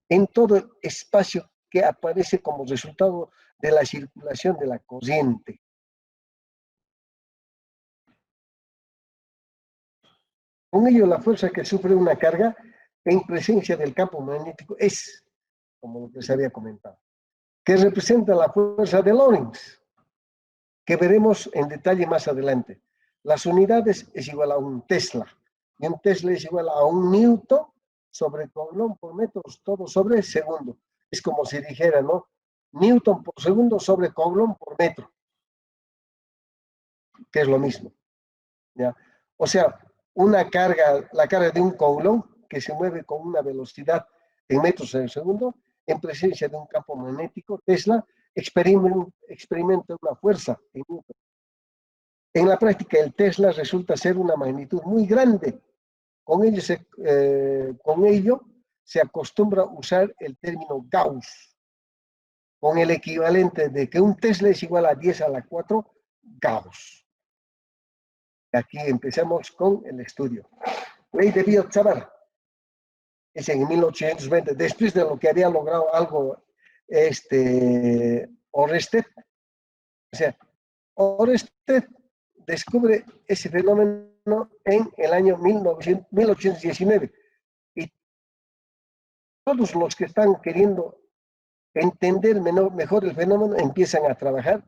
en todo el espacio que aparece como resultado de la circulación de la corriente. Con ello, la fuerza que sufre una carga en presencia del campo magnético es, como lo que se había comentado, que representa la fuerza de Lorentz, que veremos en detalle más adelante. Las unidades es igual a un Tesla, y un Tesla es igual a un Newton sobre Coulomb por metro, todo sobre segundo. Es como si dijera, ¿no?, Newton por segundo sobre Coulomb por metro, que es lo mismo, ¿ya? O sea, la carga de un Coulomb que se mueve con una velocidad en metros en segundo, en presencia de un campo magnético, Tesla experimenta una fuerza en Newton. En la práctica, el Tesla resulta ser una magnitud muy grande. Con ello se acostumbra a usar el término Gauss, con el equivalente de que un Tesla es igual a 10 a la 4 Gauss. Aquí empezamos con el estudio. Ley de Biot-Savart. Es en 1820, después de lo que había logrado algo Oersted. O sea, Oersted descubre ese fenómeno en el año 1819. Y todos los que están queriendo entender mejor el fenómeno empiezan a trabajar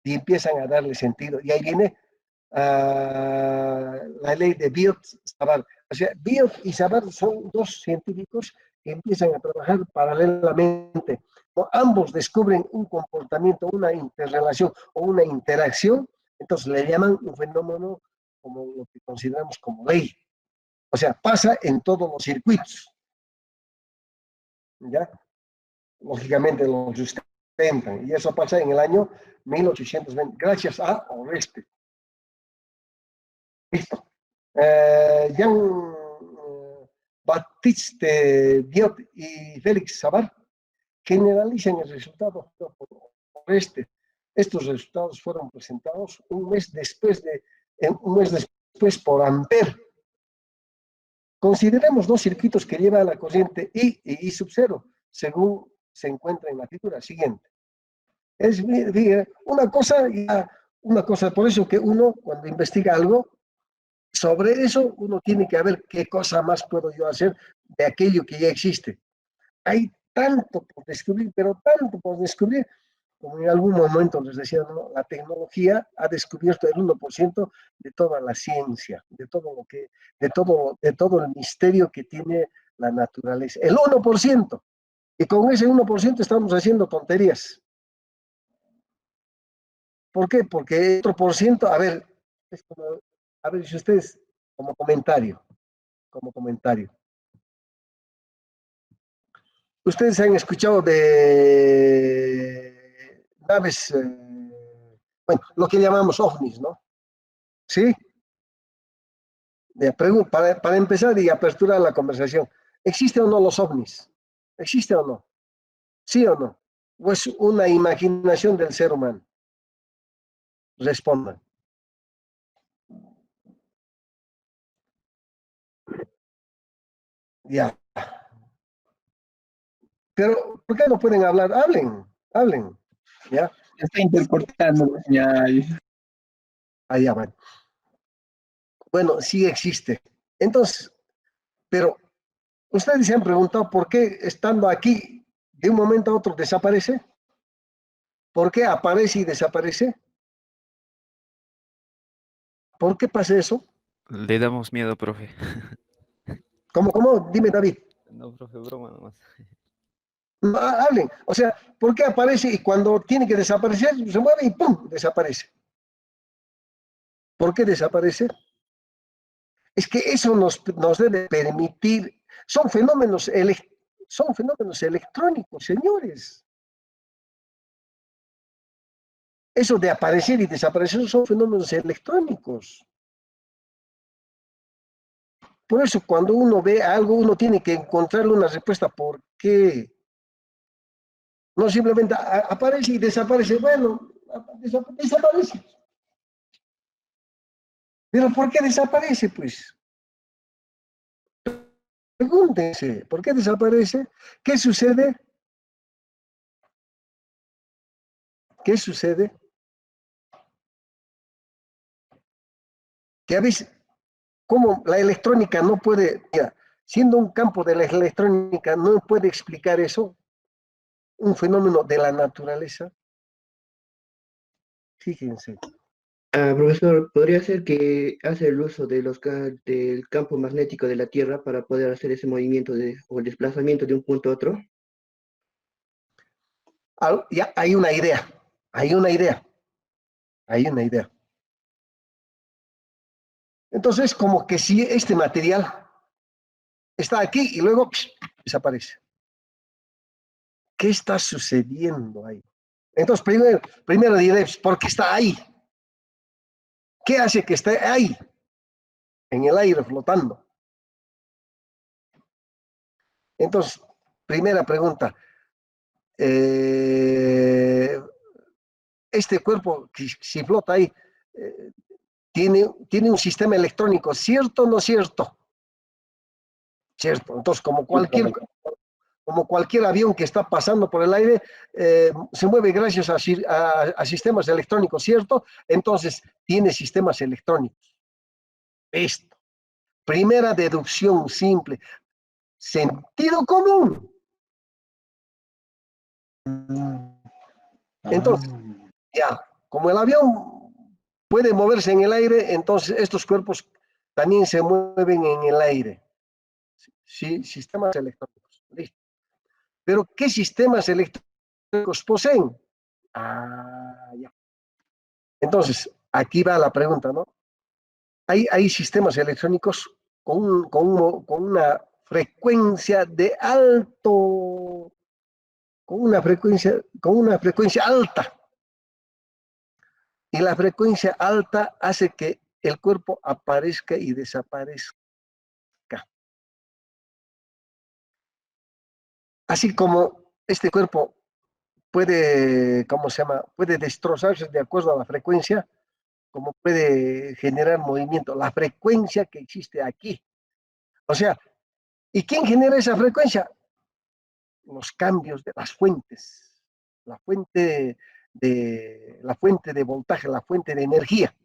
y empiezan a darle sentido. Y ahí viene la ley de Biot-Savart. O sea, Biot y Savart son dos científicos que empiezan a trabajar paralelamente. Ambos descubren un comportamiento, una interrelación o una interacción, entonces le llaman un fenómeno como lo que consideramos como ley. O sea, pasa en todos los circuitos. ¿Ya? Lógicamente lo sustentan. Y eso pasa en el año 1820, gracias a Oersted. Listo. Baptiste Biot y Félix Sabar generalizan el resultado por este. Estos resultados fueron presentados un mes después por Ampere. Consideremos dos circuitos que llevan la corriente I y I sub 0, según se encuentra en la figura siguiente. Es una cosa, por eso que uno, cuando investiga algo, sobre eso uno tiene que ver qué cosa más puedo yo hacer de aquello que ya existe. Hay tanto por descubrir, pero tanto por descubrir, como en algún momento les decía, ¿no? La tecnología ha descubierto el 1% de toda la ciencia, de todo el misterio que tiene la naturaleza. El 1%. Y con ese 1% estamos haciendo tonterías. ¿Por qué? Porque otro por ciento, a ver, si ustedes, como comentario. Ustedes han escuchado de naves, bueno, lo que llamamos ovnis, ¿no? ¿Sí? Para empezar y aperturar la conversación, ¿existen o no los ovnis? ¿Existe o no? ¿Sí o no? ¿O es una imaginación del ser humano? Respondan. Ya. Pero, ¿por qué no pueden hablar? Hablen. ¿Ya? Está intercortando. Ya. Allá van. Bueno, sí existe. Entonces, pero ustedes se han preguntado por qué estando aquí de un momento a otro desaparece. ¿Por qué aparece y desaparece? ¿Por qué pasa eso? Le damos miedo, profe. ¿Cómo? Dime, David. No, profe, broma nomás. No, hablen. O sea, ¿por qué aparece y cuando tiene que desaparecer se mueve y ¡pum! Desaparece? ¿Por qué desaparece? Es que eso nos debe permitir, son fenómenos electrónicos, señores. Eso de aparecer y desaparecer son fenómenos electrónicos. Por eso, cuando uno ve algo, uno tiene que encontrarle una respuesta. ¿Por qué? No simplemente aparece y desaparece. Bueno, desaparece. Pero ¿por qué desaparece, pues? Pregúntense, ¿por qué desaparece? ¿Qué sucede? ¿Qué sucede? Que a veces, como la electrónica no puede, mira, siendo un campo de la electrónica, no puede explicar eso, un fenómeno de la naturaleza. Fíjense. Profesor, ¿podría ser que hace el uso de del campo magnético de la Tierra para poder hacer ese movimiento o el desplazamiento de un punto a otro? Ya hay una idea. Entonces, como que si este material está aquí y luego desaparece. ¿Qué está sucediendo ahí? Entonces, primero diré, ¿por qué está ahí? ¿Qué hace que esté ahí? En el aire, flotando. Entonces, primera pregunta. Este cuerpo, si flota ahí, tiene un sistema electrónico, ¿cierto o no cierto? Cierto. Entonces, como cualquier avión que está pasando por el aire, se mueve gracias a sistemas electrónicos, ¿cierto? Entonces, tiene sistemas electrónicos. Esto. Primera deducción simple. Sentido común. Entonces, ya, como el avión puede moverse en el aire, entonces estos cuerpos también se mueven en el aire. Sí, sistemas electrónicos. Listo. Pero, ¿qué sistemas electrónicos poseen? Ya. Entonces, aquí va la pregunta, ¿no? Hay sistemas electrónicos con una frecuencia de alto, con una frecuencia alta. Y la frecuencia alta hace que el cuerpo aparezca y desaparezca. así como este cuerpo puede, ¿cómo se llama? Puede destrozarse de acuerdo a la frecuencia, como puede generar movimiento, la frecuencia que existe aquí. O sea, ¿y quién genera esa frecuencia? Los cambios de las fuentes, la fuente de voltaje, la fuente de energía.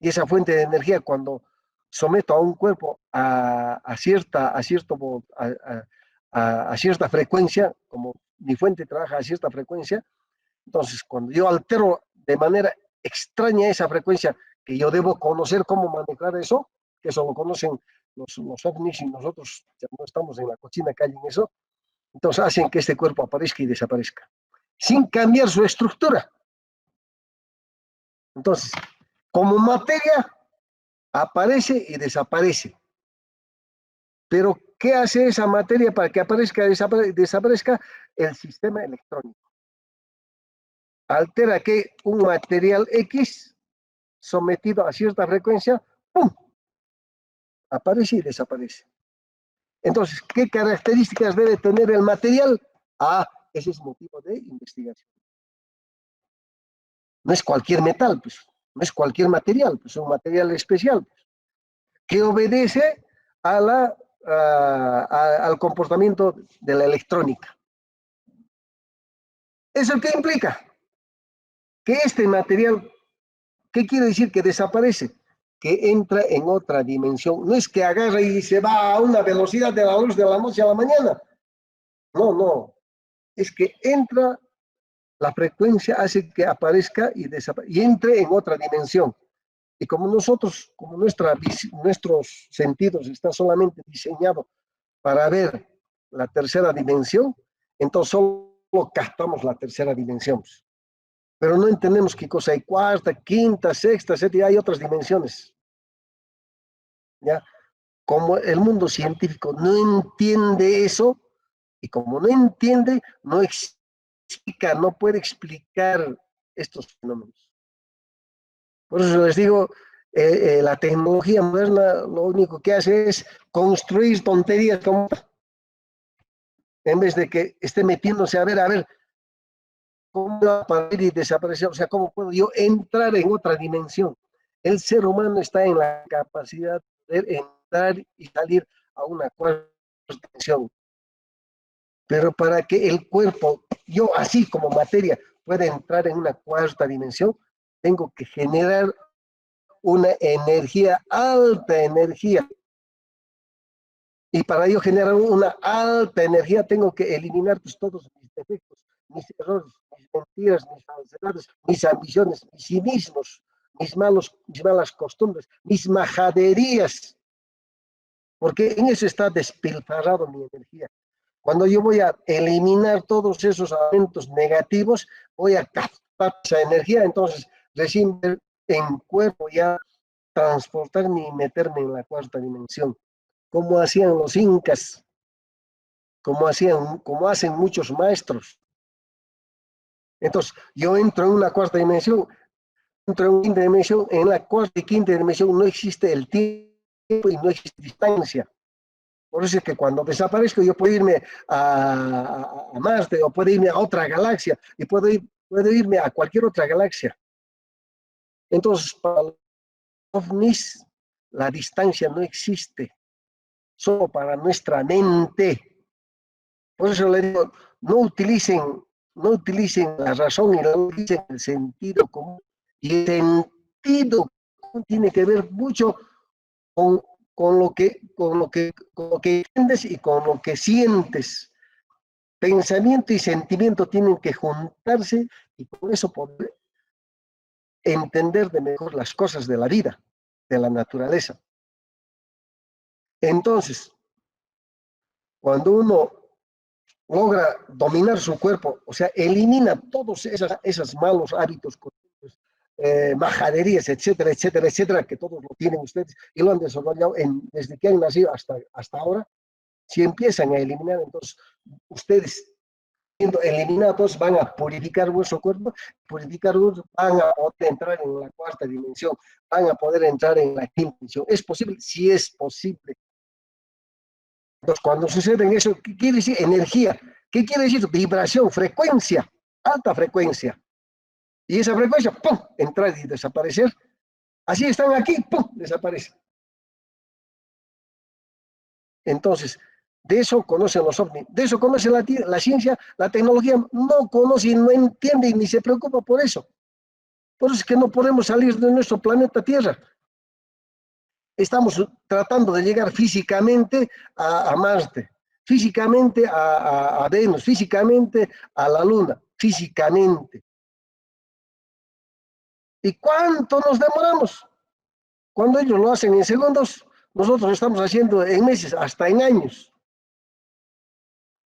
Y esa fuente de energía, cuando someto a un cuerpo a cierta frecuencia, como mi fuente trabaja a cierta frecuencia, entonces cuando yo altero de manera extraña esa frecuencia, que yo debo conocer cómo manejar eso, que eso lo conocen los ovnis y nosotros ya no estamos en la cochina calle en eso, entonces hacen que este cuerpo aparezca y desaparezca, sin cambiar su estructura. Entonces, como materia, aparece y desaparece. Pero, ¿qué hace esa materia para que aparezca y desaparezca? El sistema electrónico. Altera que un material X sometido a cierta frecuencia, ¡pum!, aparece y desaparece. Entonces, ¿qué características debe tener el material? Ah, ese es motivo de investigación. No es cualquier metal, pues, no es cualquier material, pues es un material especial, pues, que obedece a al comportamiento de la electrónica. ¿Eso qué implica? Que este material, ¿qué quiere decir? Que desaparece, que entra en otra dimensión. No es que agarra y se va a una velocidad de la luz de la noche a la mañana. No, no. Es que entra, la frecuencia hace que aparezca y entre en otra dimensión. Y como nosotros, como nuestros sentidos están solamente diseñados para ver la tercera dimensión, entonces solo captamos la tercera dimensión. Pero no entendemos qué cosa hay cuarta, quinta, sexta, séptima, hay otras dimensiones. ¿Ya? Como el mundo científico no entiende eso, y como no entiende, no explica, no puede explicar estos fenómenos. Por eso les digo, la tecnología moderna lo único que hace es construir tonterías como en vez de que esté metiéndose a ver, cómo va a aparecer y desaparecer, o sea, cómo puedo yo entrar en otra dimensión. El ser humano está en la capacidad de entrar y salir a una cuarta dimensión. Pero para que el cuerpo, yo así como materia, pueda entrar en una cuarta dimensión, tengo que generar una energía, alta energía. Y para yo generar una alta energía, tengo que eliminar pues, todos mis defectos, mis errores, mis mentiras, mis falsedades, mis ambiciones, mis cinismos, mis malas costumbres, mis majaderías, porque en eso está despilfarrado mi energía. Cuando yo voy a eliminar todos esos elementos negativos, voy a captar esa energía, entonces recién en cuerpo ya transportarme y meterme en la cuarta dimensión, como hacían los incas, como hacen muchos maestros. Entonces, yo entro en una cuarta dimensión, entro en una quinta dimensión, en la cuarta y quinta dimensión no existe el tiempo y no existe distancia. Por eso es que cuando desaparezco yo puedo irme a Marte o puedo irme a otra galaxia y puedo irme a cualquier otra galaxia. Entonces, para los ovnis, la distancia no existe, solo para nuestra mente. Por eso le digo, no utilicen la razón y no utilicen el sentido común. Y el sentido común tiene que ver mucho con lo que entiendes y con lo que sientes. Pensamiento y sentimiento tienen que juntarse y con eso poder entender de mejor las cosas de la vida, de la naturaleza. Entonces, cuando uno logra dominar su cuerpo, o sea, elimina todos esos malos hábitos, majaderías, etcétera, etcétera, etcétera, que todos lo tienen ustedes y lo han desarrollado desde que han nacido hasta ahora. Si empiezan a eliminar, entonces ustedes, siendo eliminados, van a purificar vuestro cuerpo, van a poder entrar en la cuarta dimensión, van a poder entrar en la quinta dimensión. ¿Es posible? Sí es posible. Entonces, cuando sucede eso, ¿qué quiere decir? Energía. ¿Qué quiere decir? Vibración, frecuencia, alta frecuencia. Y esa frecuencia, ¡pum!, entrar y desaparecer. Así están aquí, ¡pum!, desaparece. Entonces, de eso conocen los ovnis, de eso conoce la ciencia, la tecnología no conoce, no entiende y ni se preocupa por eso. Por eso es que no podemos salir de nuestro planeta Tierra. Estamos tratando de llegar físicamente a Marte, físicamente a Venus, físicamente a la Luna, físicamente. ¿Y cuánto nos demoramos? Cuando ellos lo hacen en segundos, nosotros lo estamos haciendo en meses, hasta en años.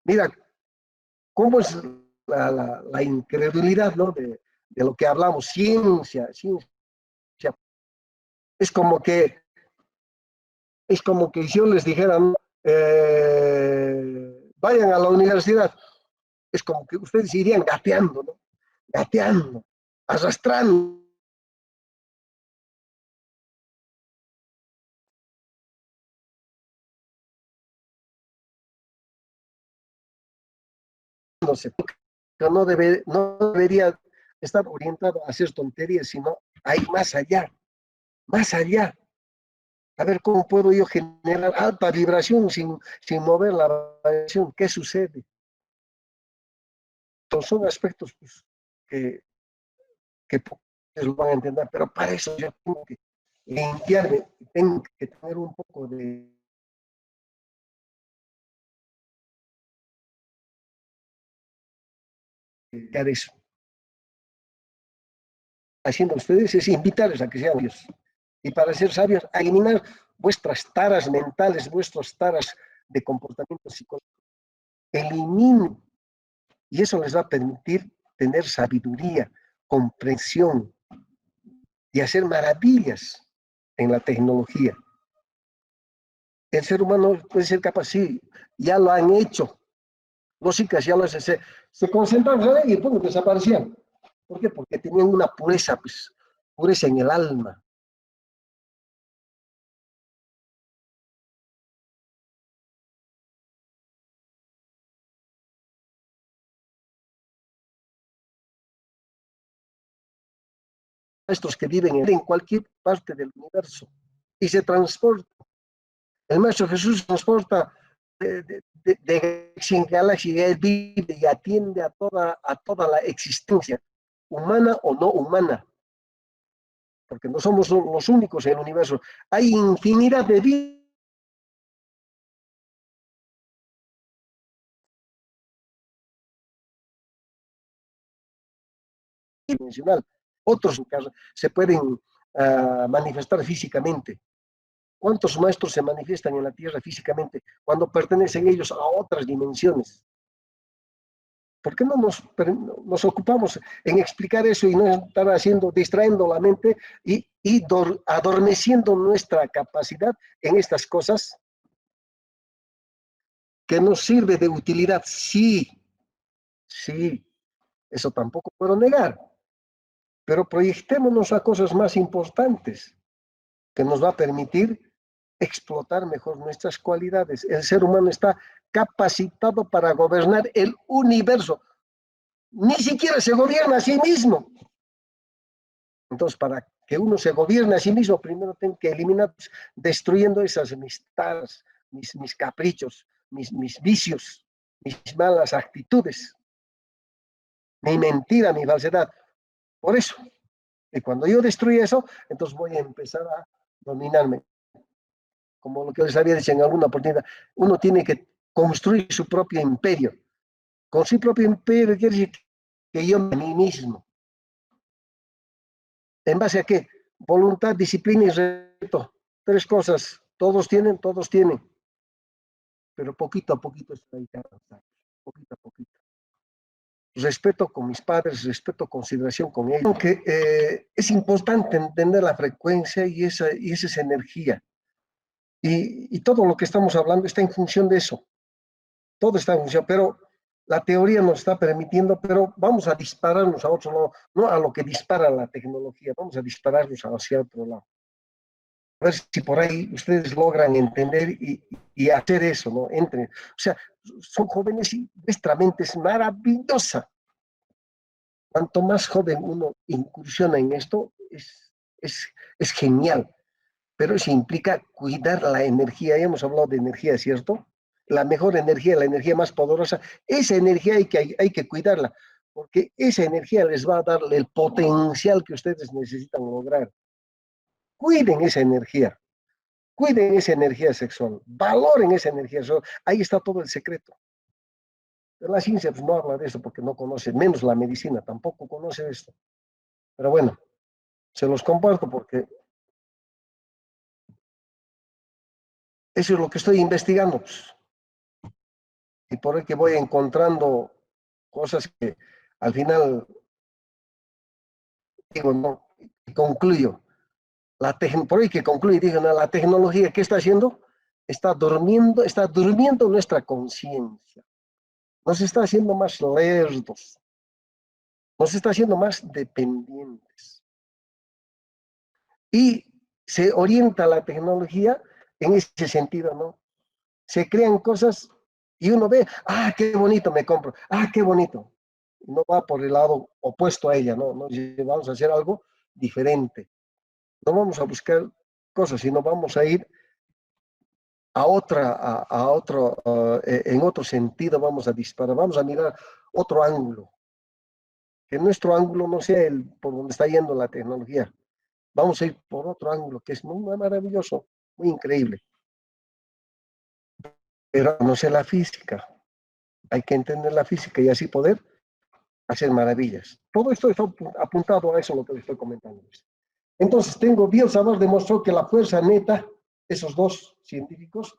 Mira, cómo es la incredulidad, ¿no?, de lo que hablamos, ciencia. Es como que si yo les dijera, ¿no?, vayan a la universidad, es como que ustedes irían gateando, ¿no? Gateando, arrastrando. No sé, no debería estar orientado a hacer tonterías, sino a ir más allá, más allá. A ver cómo puedo yo generar alta vibración sin mover la vibración. ¿Qué sucede? Entonces, son aspectos, pues, que pocos lo van a entender, pero para eso yo tengo que limpiarme, tengo que tener un poco de eso. Haciendo ustedes es invitarles a que sean sabios. Y para ser sabios, a eliminar vuestras taras mentales, vuestras taras de comportamiento psicológico. Eliminen. Y eso les va a permitir tener sabiduría, comprensión y hacer maravillas en la tecnología. El ser humano puede ser capaz, sí, ya lo han hecho. Los incas ya lo hacen, se concentraban y pum, desaparecían. ¿Por qué? Porque tenían una pureza, pues, pureza en el alma. Estos que viven en cualquier parte del universo y se transportan. El Maestro Jesús transporta de sin galaxia, él vive y atiende a toda la existencia, humana o no humana, porque no somos los únicos en el universo. Hay infinidad de vidas dimensional. Otros se pueden manifestar físicamente. ¿Cuántos maestros se manifiestan en la Tierra físicamente cuando pertenecen ellos a otras dimensiones? ¿Por qué no nos ocupamos en explicar eso y no estar distrayendo la mente y adormeciendo nuestra capacidad en estas cosas que nos sirve de utilidad? Sí, eso tampoco puedo negar, pero proyectémonos a cosas más importantes que nos va a permitir explotar mejor nuestras cualidades. El ser humano está capacitado para gobernar el universo. Ni siquiera se gobierna a sí mismo. Entonces, para que uno se gobierne a sí mismo, primero tengo que eliminar, destruyendo esas mis taras, mis caprichos, mis vicios, mis malas actitudes, mi mentira, mi falsedad. Por eso. Y cuando yo destruya eso, entonces voy a empezar a dominarme. Como lo que les había dicho en alguna oportunidad, uno tiene que construir su propio imperio. Con su propio imperio quiere decir que yo a mí mismo. ¿En base a qué? Voluntad, disciplina y respeto. Tres cosas. Todos tienen. Pero poquito a poquito está ahí, poquito a poquito. Respeto con mis padres, respeto, consideración con ellos. Aunque es importante entender la frecuencia y esa es energía. Y todo lo que estamos hablando está en función de eso. Todo está en función, pero la teoría nos está permitiendo, pero vamos a dispararnos a otro lado, no a lo que dispara la tecnología, vamos a dispararnos hacia otro lado. A ver si por ahí ustedes logran entender y hacer eso, ¿no? O sea, son jóvenes y nuestra mente es maravillosa. Cuanto más joven uno incursiona en esto, es genial. Pero eso implica cuidar la energía. Ya hemos hablado de energía, ¿cierto? La mejor energía, la energía más poderosa, esa energía hay que cuidarla, porque esa energía les va a dar el potencial que ustedes necesitan lograr. Cuiden esa energía sexual, valoren esa energía sexual. Ahí está todo el secreto. Pero la ciencia pues, no habla de esto porque no conoce, menos la medicina tampoco conoce esto. Pero bueno, se los comparto porque eso es lo que estoy investigando. Pues. Y por el que voy encontrando cosas que al final digo, no, concluyo. Por ahí que concluye, digo, no, la tecnología, ¿qué está haciendo? Está durmiendo nuestra conciencia. Nos está haciendo más lerdos. Nos está haciendo más dependientes. Y se orienta la tecnología en ese sentido, ¿no? Se crean cosas y uno ve, qué bonito me compro, qué bonito. No va por el lado opuesto a ella, ¿no? Vamos a hacer algo diferente. No vamos a buscar cosas, sino vamos a ir a otro, en otro sentido vamos a disparar, vamos a mirar otro ángulo. Que nuestro ángulo no sea el por donde está yendo la tecnología. Vamos a ir por otro ángulo que es muy maravilloso, muy increíble. Pero no sé la física. Hay que entender la física y así poder hacer maravillas. Todo esto está apuntado a eso lo que les estoy comentando. Entonces, Biel Savart demostró que la fuerza neta, esos dos científicos,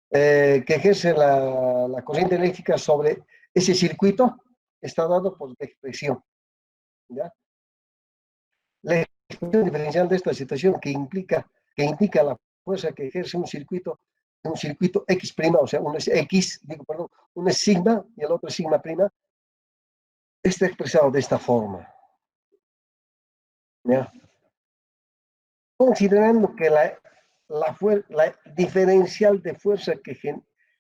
que ejerce la corriente eléctrica sobre ese circuito, está dado por la expresión. ¿Ya? La expresión diferencial de esta situación que indica la fuerza que ejerce un circuito X', o sea, uno es X, perdón, uno es sigma y el otro es sigma prima, está expresado de esta forma. ¿Ya? Considerando que la diferencial de fuerza que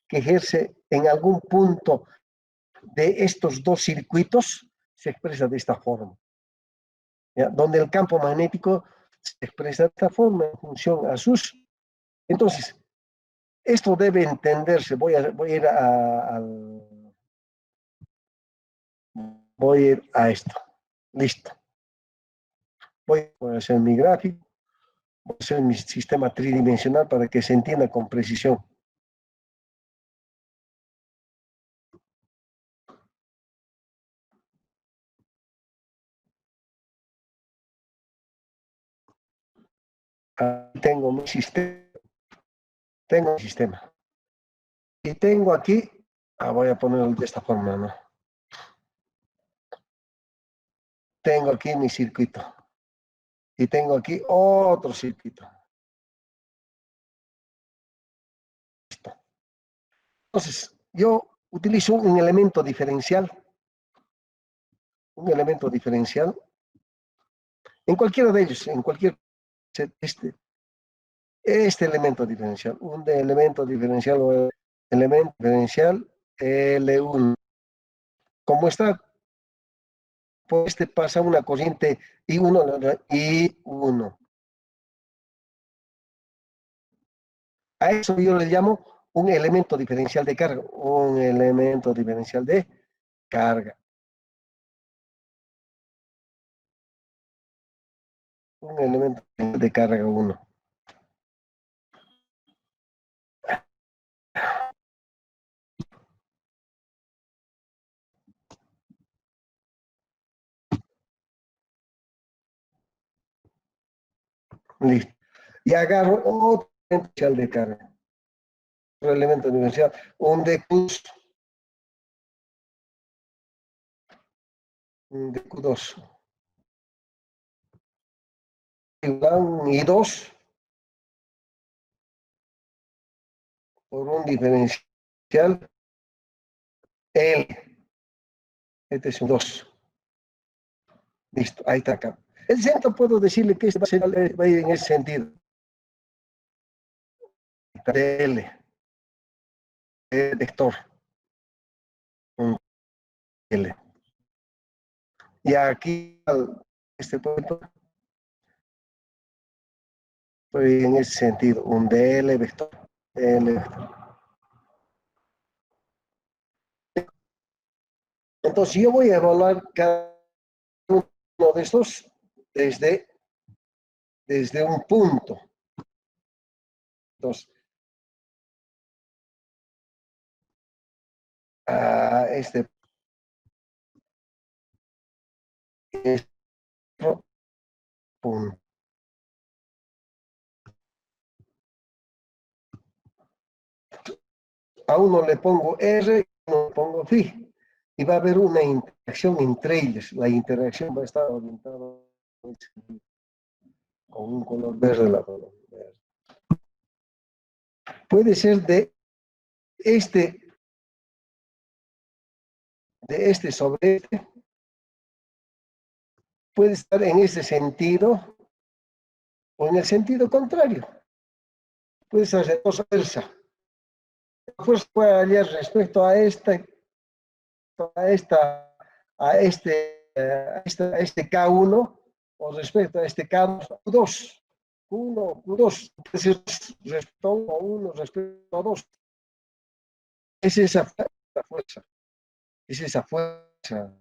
ejerce en algún punto de estos dos circuitos se expresa de esta forma. ¿Ya? Donde el campo magnético se expresa de esta forma en función a sus. Entonces, esto debe entenderse. Voy a ir a esto. Listo. Voy a hacer mi gráfico. Voy a hacer mi sistema tridimensional para que se entienda con precisión. Aquí tengo mi sistema. Y tengo aquí, voy a ponerlo de esta forma, ¿no? Tengo aquí mi circuito. Y tengo aquí otro circuito. Listo. Entonces, yo utilizo un elemento diferencial. En cualquiera de ellos, este elemento diferencial. Elemento diferencial L1. Como está, pues pasa una corriente I1. A eso yo le llamo un elemento diferencial de carga. Un elemento diferencial de carga. Un elemento de carga 1. Listo. Y agarro otro elemento de carga. Otro elemento diferencial. Un DQ2. Un I2 por un diferencial L. Este es un 2. Listo, ahí está acá. El centro puedo decirle que va a ir en ese sentido. DL, vector, un L. Y aquí, este punto, estoy en ese sentido, un DL vector, DL vector. Entonces yo voy a evaluar cada uno de estos desde un punto. Entonces, a este punto. A uno le pongo R, a uno le pongo phi. Y va a haber una interacción entre ellos. La interacción va a estar orientada con un color verde, la color verde. Puede ser de este sobre este. Puede estar en ese sentido o en el sentido contrario. Puede ser de fuerza. La fuerza puede hallar respecto a este K1 o respecto a este K2. Q1, Q2, puede ser respecto a 1, respecto a 2. Es esa fuerza,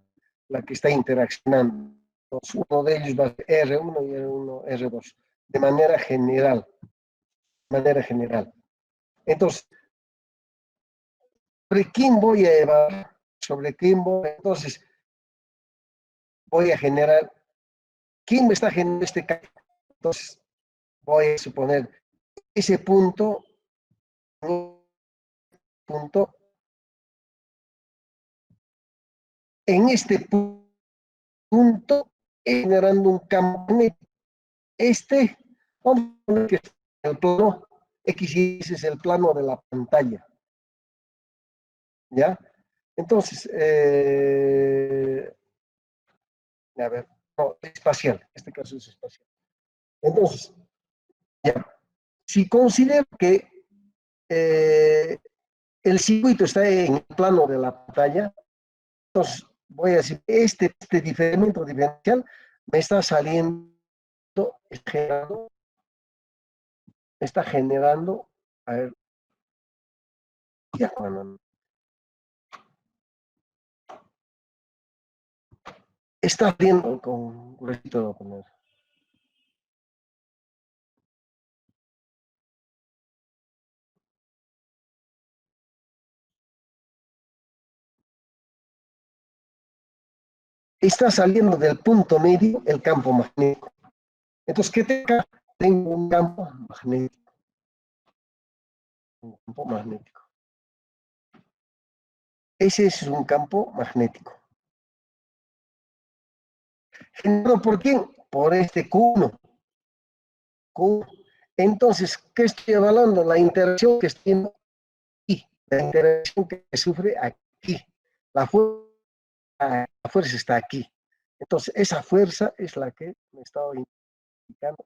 la que está interaccionando. Entonces, uno de ellos va a ser R1 y R1, R2, de manera general. Entonces, ¿sobre quién voy a evaluar? Entonces, voy a generar, ¿quién me está generando este campo? Entonces, voy a suponer ese punto, en este punto, generando un campo magnético. Vamos a poner que es el plano X y ese es el plano de la pantalla. ¿Ya? Entonces, a ver, no, espacial, este caso es espacial. Entonces, ya, si considero que el circuito está en el plano de la pantalla, entonces voy a decir, este diferenciamiento diferencial me está saliendo, está generando, a ver, ya, bueno, está viendo con respecto a poner. Está saliendo del punto medio el campo magnético. Entonces, ¿qué tengo? Tengo un campo magnético. Un campo magnético. Ese es un campo magnético. ¿Generado por quién? Por este Q1. Entonces, ¿qué estoy evaluando? La interacción que estoy viendo aquí, la interacción que sufre aquí. La fuerza está aquí. Entonces, esa fuerza es la que me estaba indicando.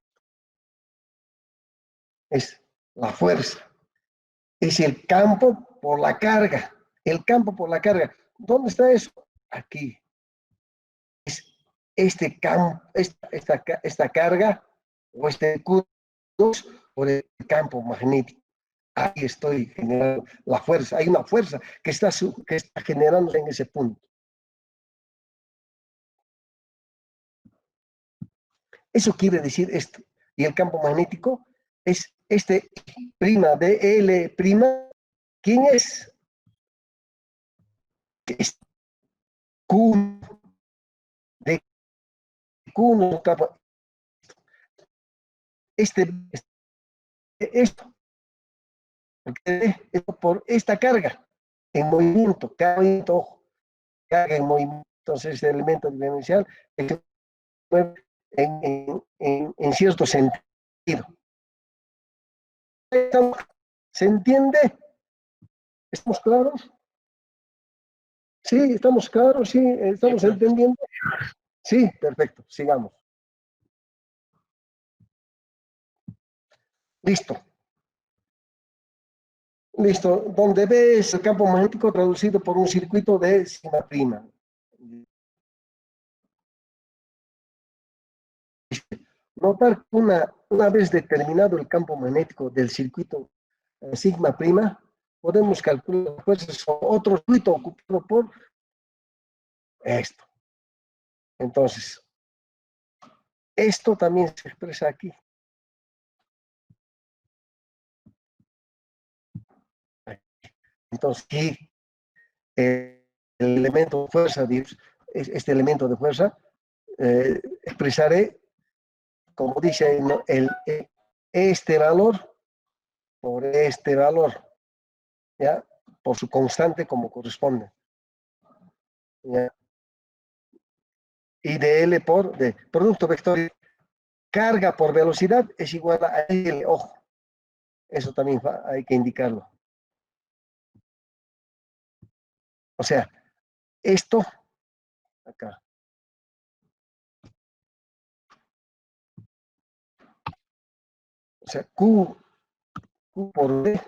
Es la fuerza. Es el campo por la carga. El campo por la carga. ¿Dónde está eso? Aquí. Es este campo, esta carga o este Q2 por el campo magnético. Ahí estoy generando la fuerza. Hay una fuerza que está generando en ese punto. Eso quiere decir esto. Y el campo magnético es este prima de L prima. ¿Quién es? Es Q de Q1 campo. Esto por esta carga en movimiento, ojo, carga en movimiento. Entonces, este elemento diferencial se mueve en cierto sentido. ¿Se entiende? ¿Estamos claros? Sí, estamos claros, sí, estamos entendiendo. Sí, perfecto, sigamos. Listo. Listo, donde B es el campo magnético traducido por un circuito de sigma prima. Notar que una vez determinado el campo magnético del circuito sigma prima, podemos calcular las fuerzas sobre otro circuito ocupado por esto. Entonces, esto también se expresa aquí. Entonces, si el elemento de fuerza, este elemento de fuerza, expresaré, como dice este valor por este valor, ¿ya? Por su constante como corresponde. ¿Ya? Y de L por D. Producto vectorial. Carga por velocidad es igual a L, ojo. Eso también hay que indicarlo. O sea, esto, acá. O sea, Q por B,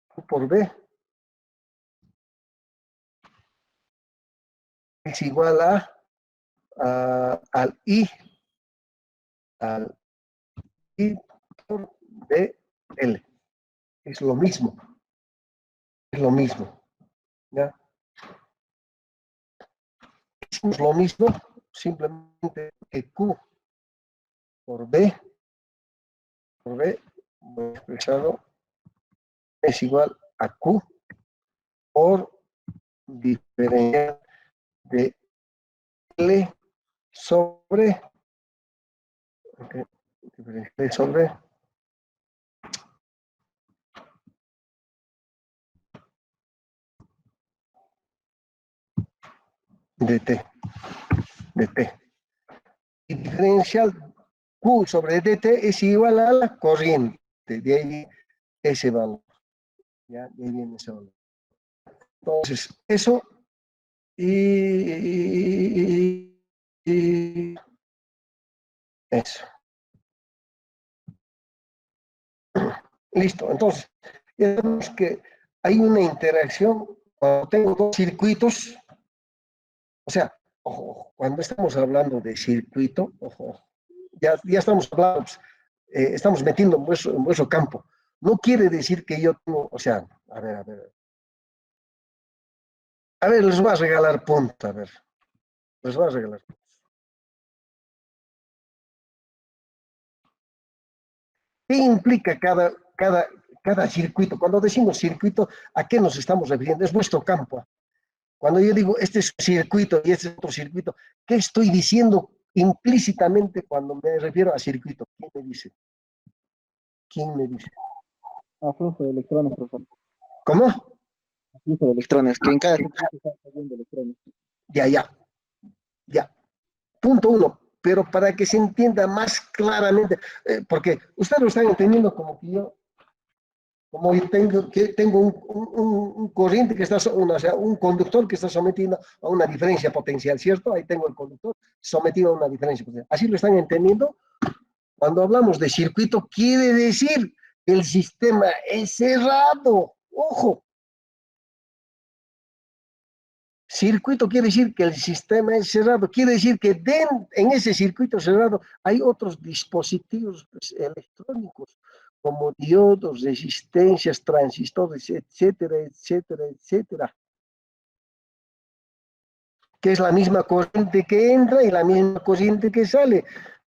Q por B es igual al I por DL. Es lo mismo. Es lo mismo. ¿Ya? Es lo mismo, simplemente que Q por B expresado es igual a Q por diferencial de L sobre, okay, diferencial sobre dt. Y diferencial Q sobre dt es igual a la corriente. De ahí ese valor. ¿Ya? De ahí viene ese valor. Entonces, eso y eso. Listo. Entonces, ya vemos que hay una interacción cuando tengo dos circuitos. O sea, ojo, cuando estamos hablando de circuito, ojo, ya estamos hablando, estamos metiendo en vuestro campo. No quiere decir que yo tengo, o sea, a ver, les voy a regalar puntos, a ver, les voy a regalar puntos. ¿Qué implica cada circuito? Cuando decimos circuito, ¿a qué nos estamos refiriendo? Es vuestro campo. Cuando yo digo este es un circuito y este es otro circuito, ¿qué estoy diciendo implícitamente cuando me refiero a circuito? ¿Quién me dice? ¿Quién me dice? A flujo de electrones, profesor. ¿Cómo? Flujo de electrones, que en cada circuito está cayendo electrones. Ya. Punto uno. Pero para que se entienda más claramente, porque ustedes lo están entendiendo como que yo tengo un corriente que está, o sea, un conductor que está sometido a una diferencia potencial, ¿cierto? Ahí tengo el conductor sometido a una diferencia potencial. ¿Así lo están entendiendo? Cuando hablamos de circuito, quiere decir que el sistema es cerrado. Ojo. Circuito quiere decir que el sistema es cerrado. Quiere decir que en ese circuito cerrado hay otros dispositivos electrónicos, como diodos, resistencias, transistores, etcétera, etcétera, etcétera. Que es la misma corriente que entra y la misma corriente que sale.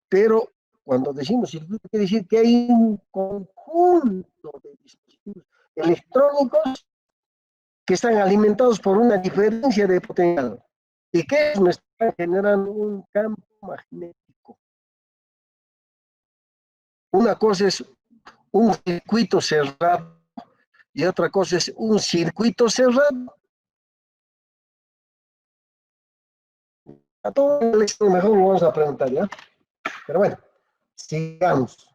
Pero cuando decimos circuito, quiere decir que hay un conjunto de dispositivos electrónicos que están alimentados por una diferencia de potencial y que nos están generando un campo magnético. Una cosa es un circuito cerrado y otra cosa es un circuito cerrado. A todo el mejor lo vamos a preguntar, ¿ya? Pero bueno, sigamos.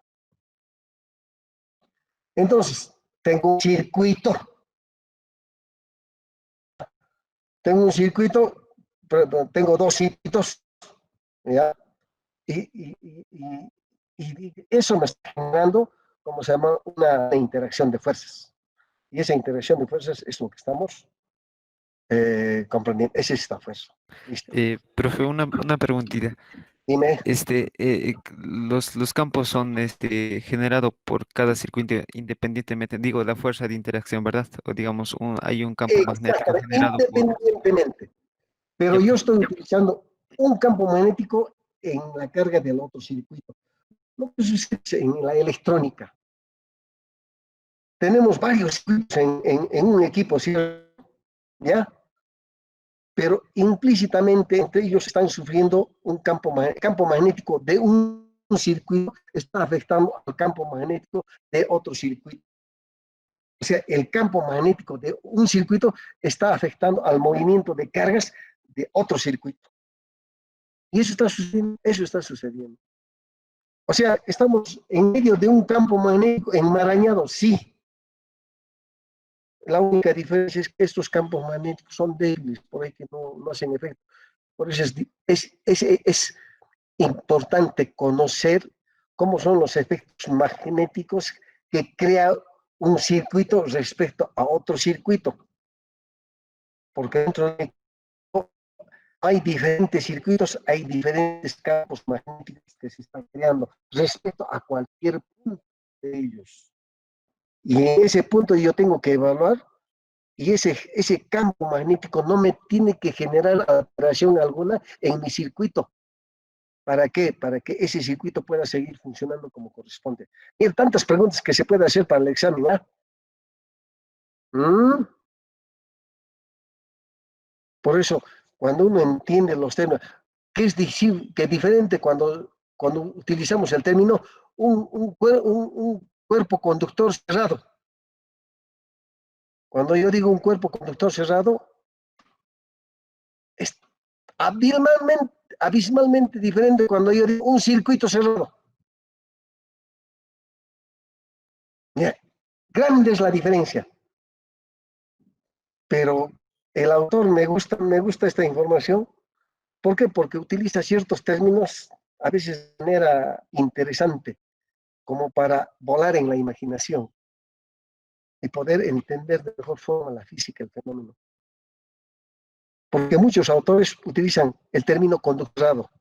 Entonces, tengo un circuito. Tengo dos circuitos, ¿ya? Y eso me está generando, como se llama, una interacción de fuerzas. Y esa interacción de fuerzas es lo que estamos comprendiendo. Es esta fuerza. ¿Listo? Profe, una preguntita. Dime. Los campos son generados por cada circuito independientemente, digo, la fuerza de interacción, ¿verdad? O digamos, hay un campo magnético Exactamente, generado por... independientemente. Pero Ya, yo pues, estoy utilizando un campo magnético en la carga del otro circuito. Lo que sucede en la electrónica. Tenemos varios circuitos en un equipo, ¿sí? ¿Ya? Pero implícitamente entre ellos están sufriendo un campo magnético de un circuito, está afectando al campo magnético de otro circuito. O sea, el campo magnético de un circuito está afectando al movimiento de cargas de otro circuito. Y eso está sucediendo, eso está sucediendo. O sea, estamos en medio de un campo magnético enmarañado, sí. La única diferencia es que estos campos magnéticos son débiles, por ahí que no hacen efecto. Por eso es importante conocer cómo son los efectos magnéticos que crea un circuito respecto a otro circuito. Porque dentro de hay diferentes circuitos, hay diferentes campos magnéticos que se están creando respecto a cualquier punto de ellos. Y en ese punto yo tengo que evaluar y ese campo magnético no me tiene que generar alteración alguna en mi circuito. ¿Para qué? Para que ese circuito pueda seguir funcionando como corresponde. Y hay tantas preguntas que se puede hacer para el examen, ¿ah? Por eso, cuando uno entiende los términos, que es diferente cuando utilizamos el término un cuerpo conductor cerrado. Cuando yo digo un cuerpo conductor cerrado, es abismalmente diferente cuando yo digo un circuito cerrado. Mira, grande es la diferencia. Pero el autor me gusta esta información. ¿Por qué? Porque utiliza ciertos términos a veces de manera interesante, como para volar en la imaginación y poder entender de mejor forma la física del fenómeno. Porque muchos autores utilizan el término conductorado.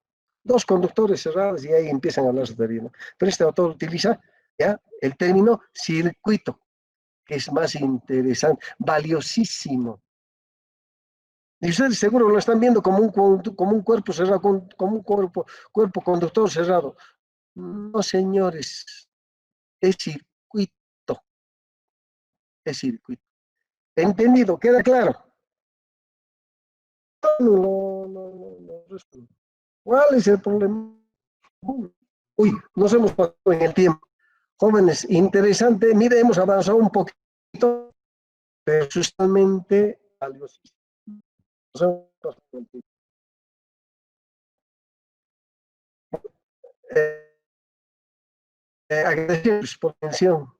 Dos conductores cerrados y ahí empiezan a hablar de término. Pero este autor utiliza ya el término circuito, que es más interesante, valiosísimo. Y ustedes seguro lo están viendo como un cuerpo cerrado, como un cuerpo conductor cerrado. No, señores, es circuito, es circuito. ¿Entendido? ¿Queda claro? No. ¿Cuál es el problema? Uy, nos hemos pasado en el tiempo. Jóvenes, interesante. Mire, hemos avanzado un poquito, pero justamente valiosísimo. Nos hemos pasado en el tiempo. Agradecerles por la atención.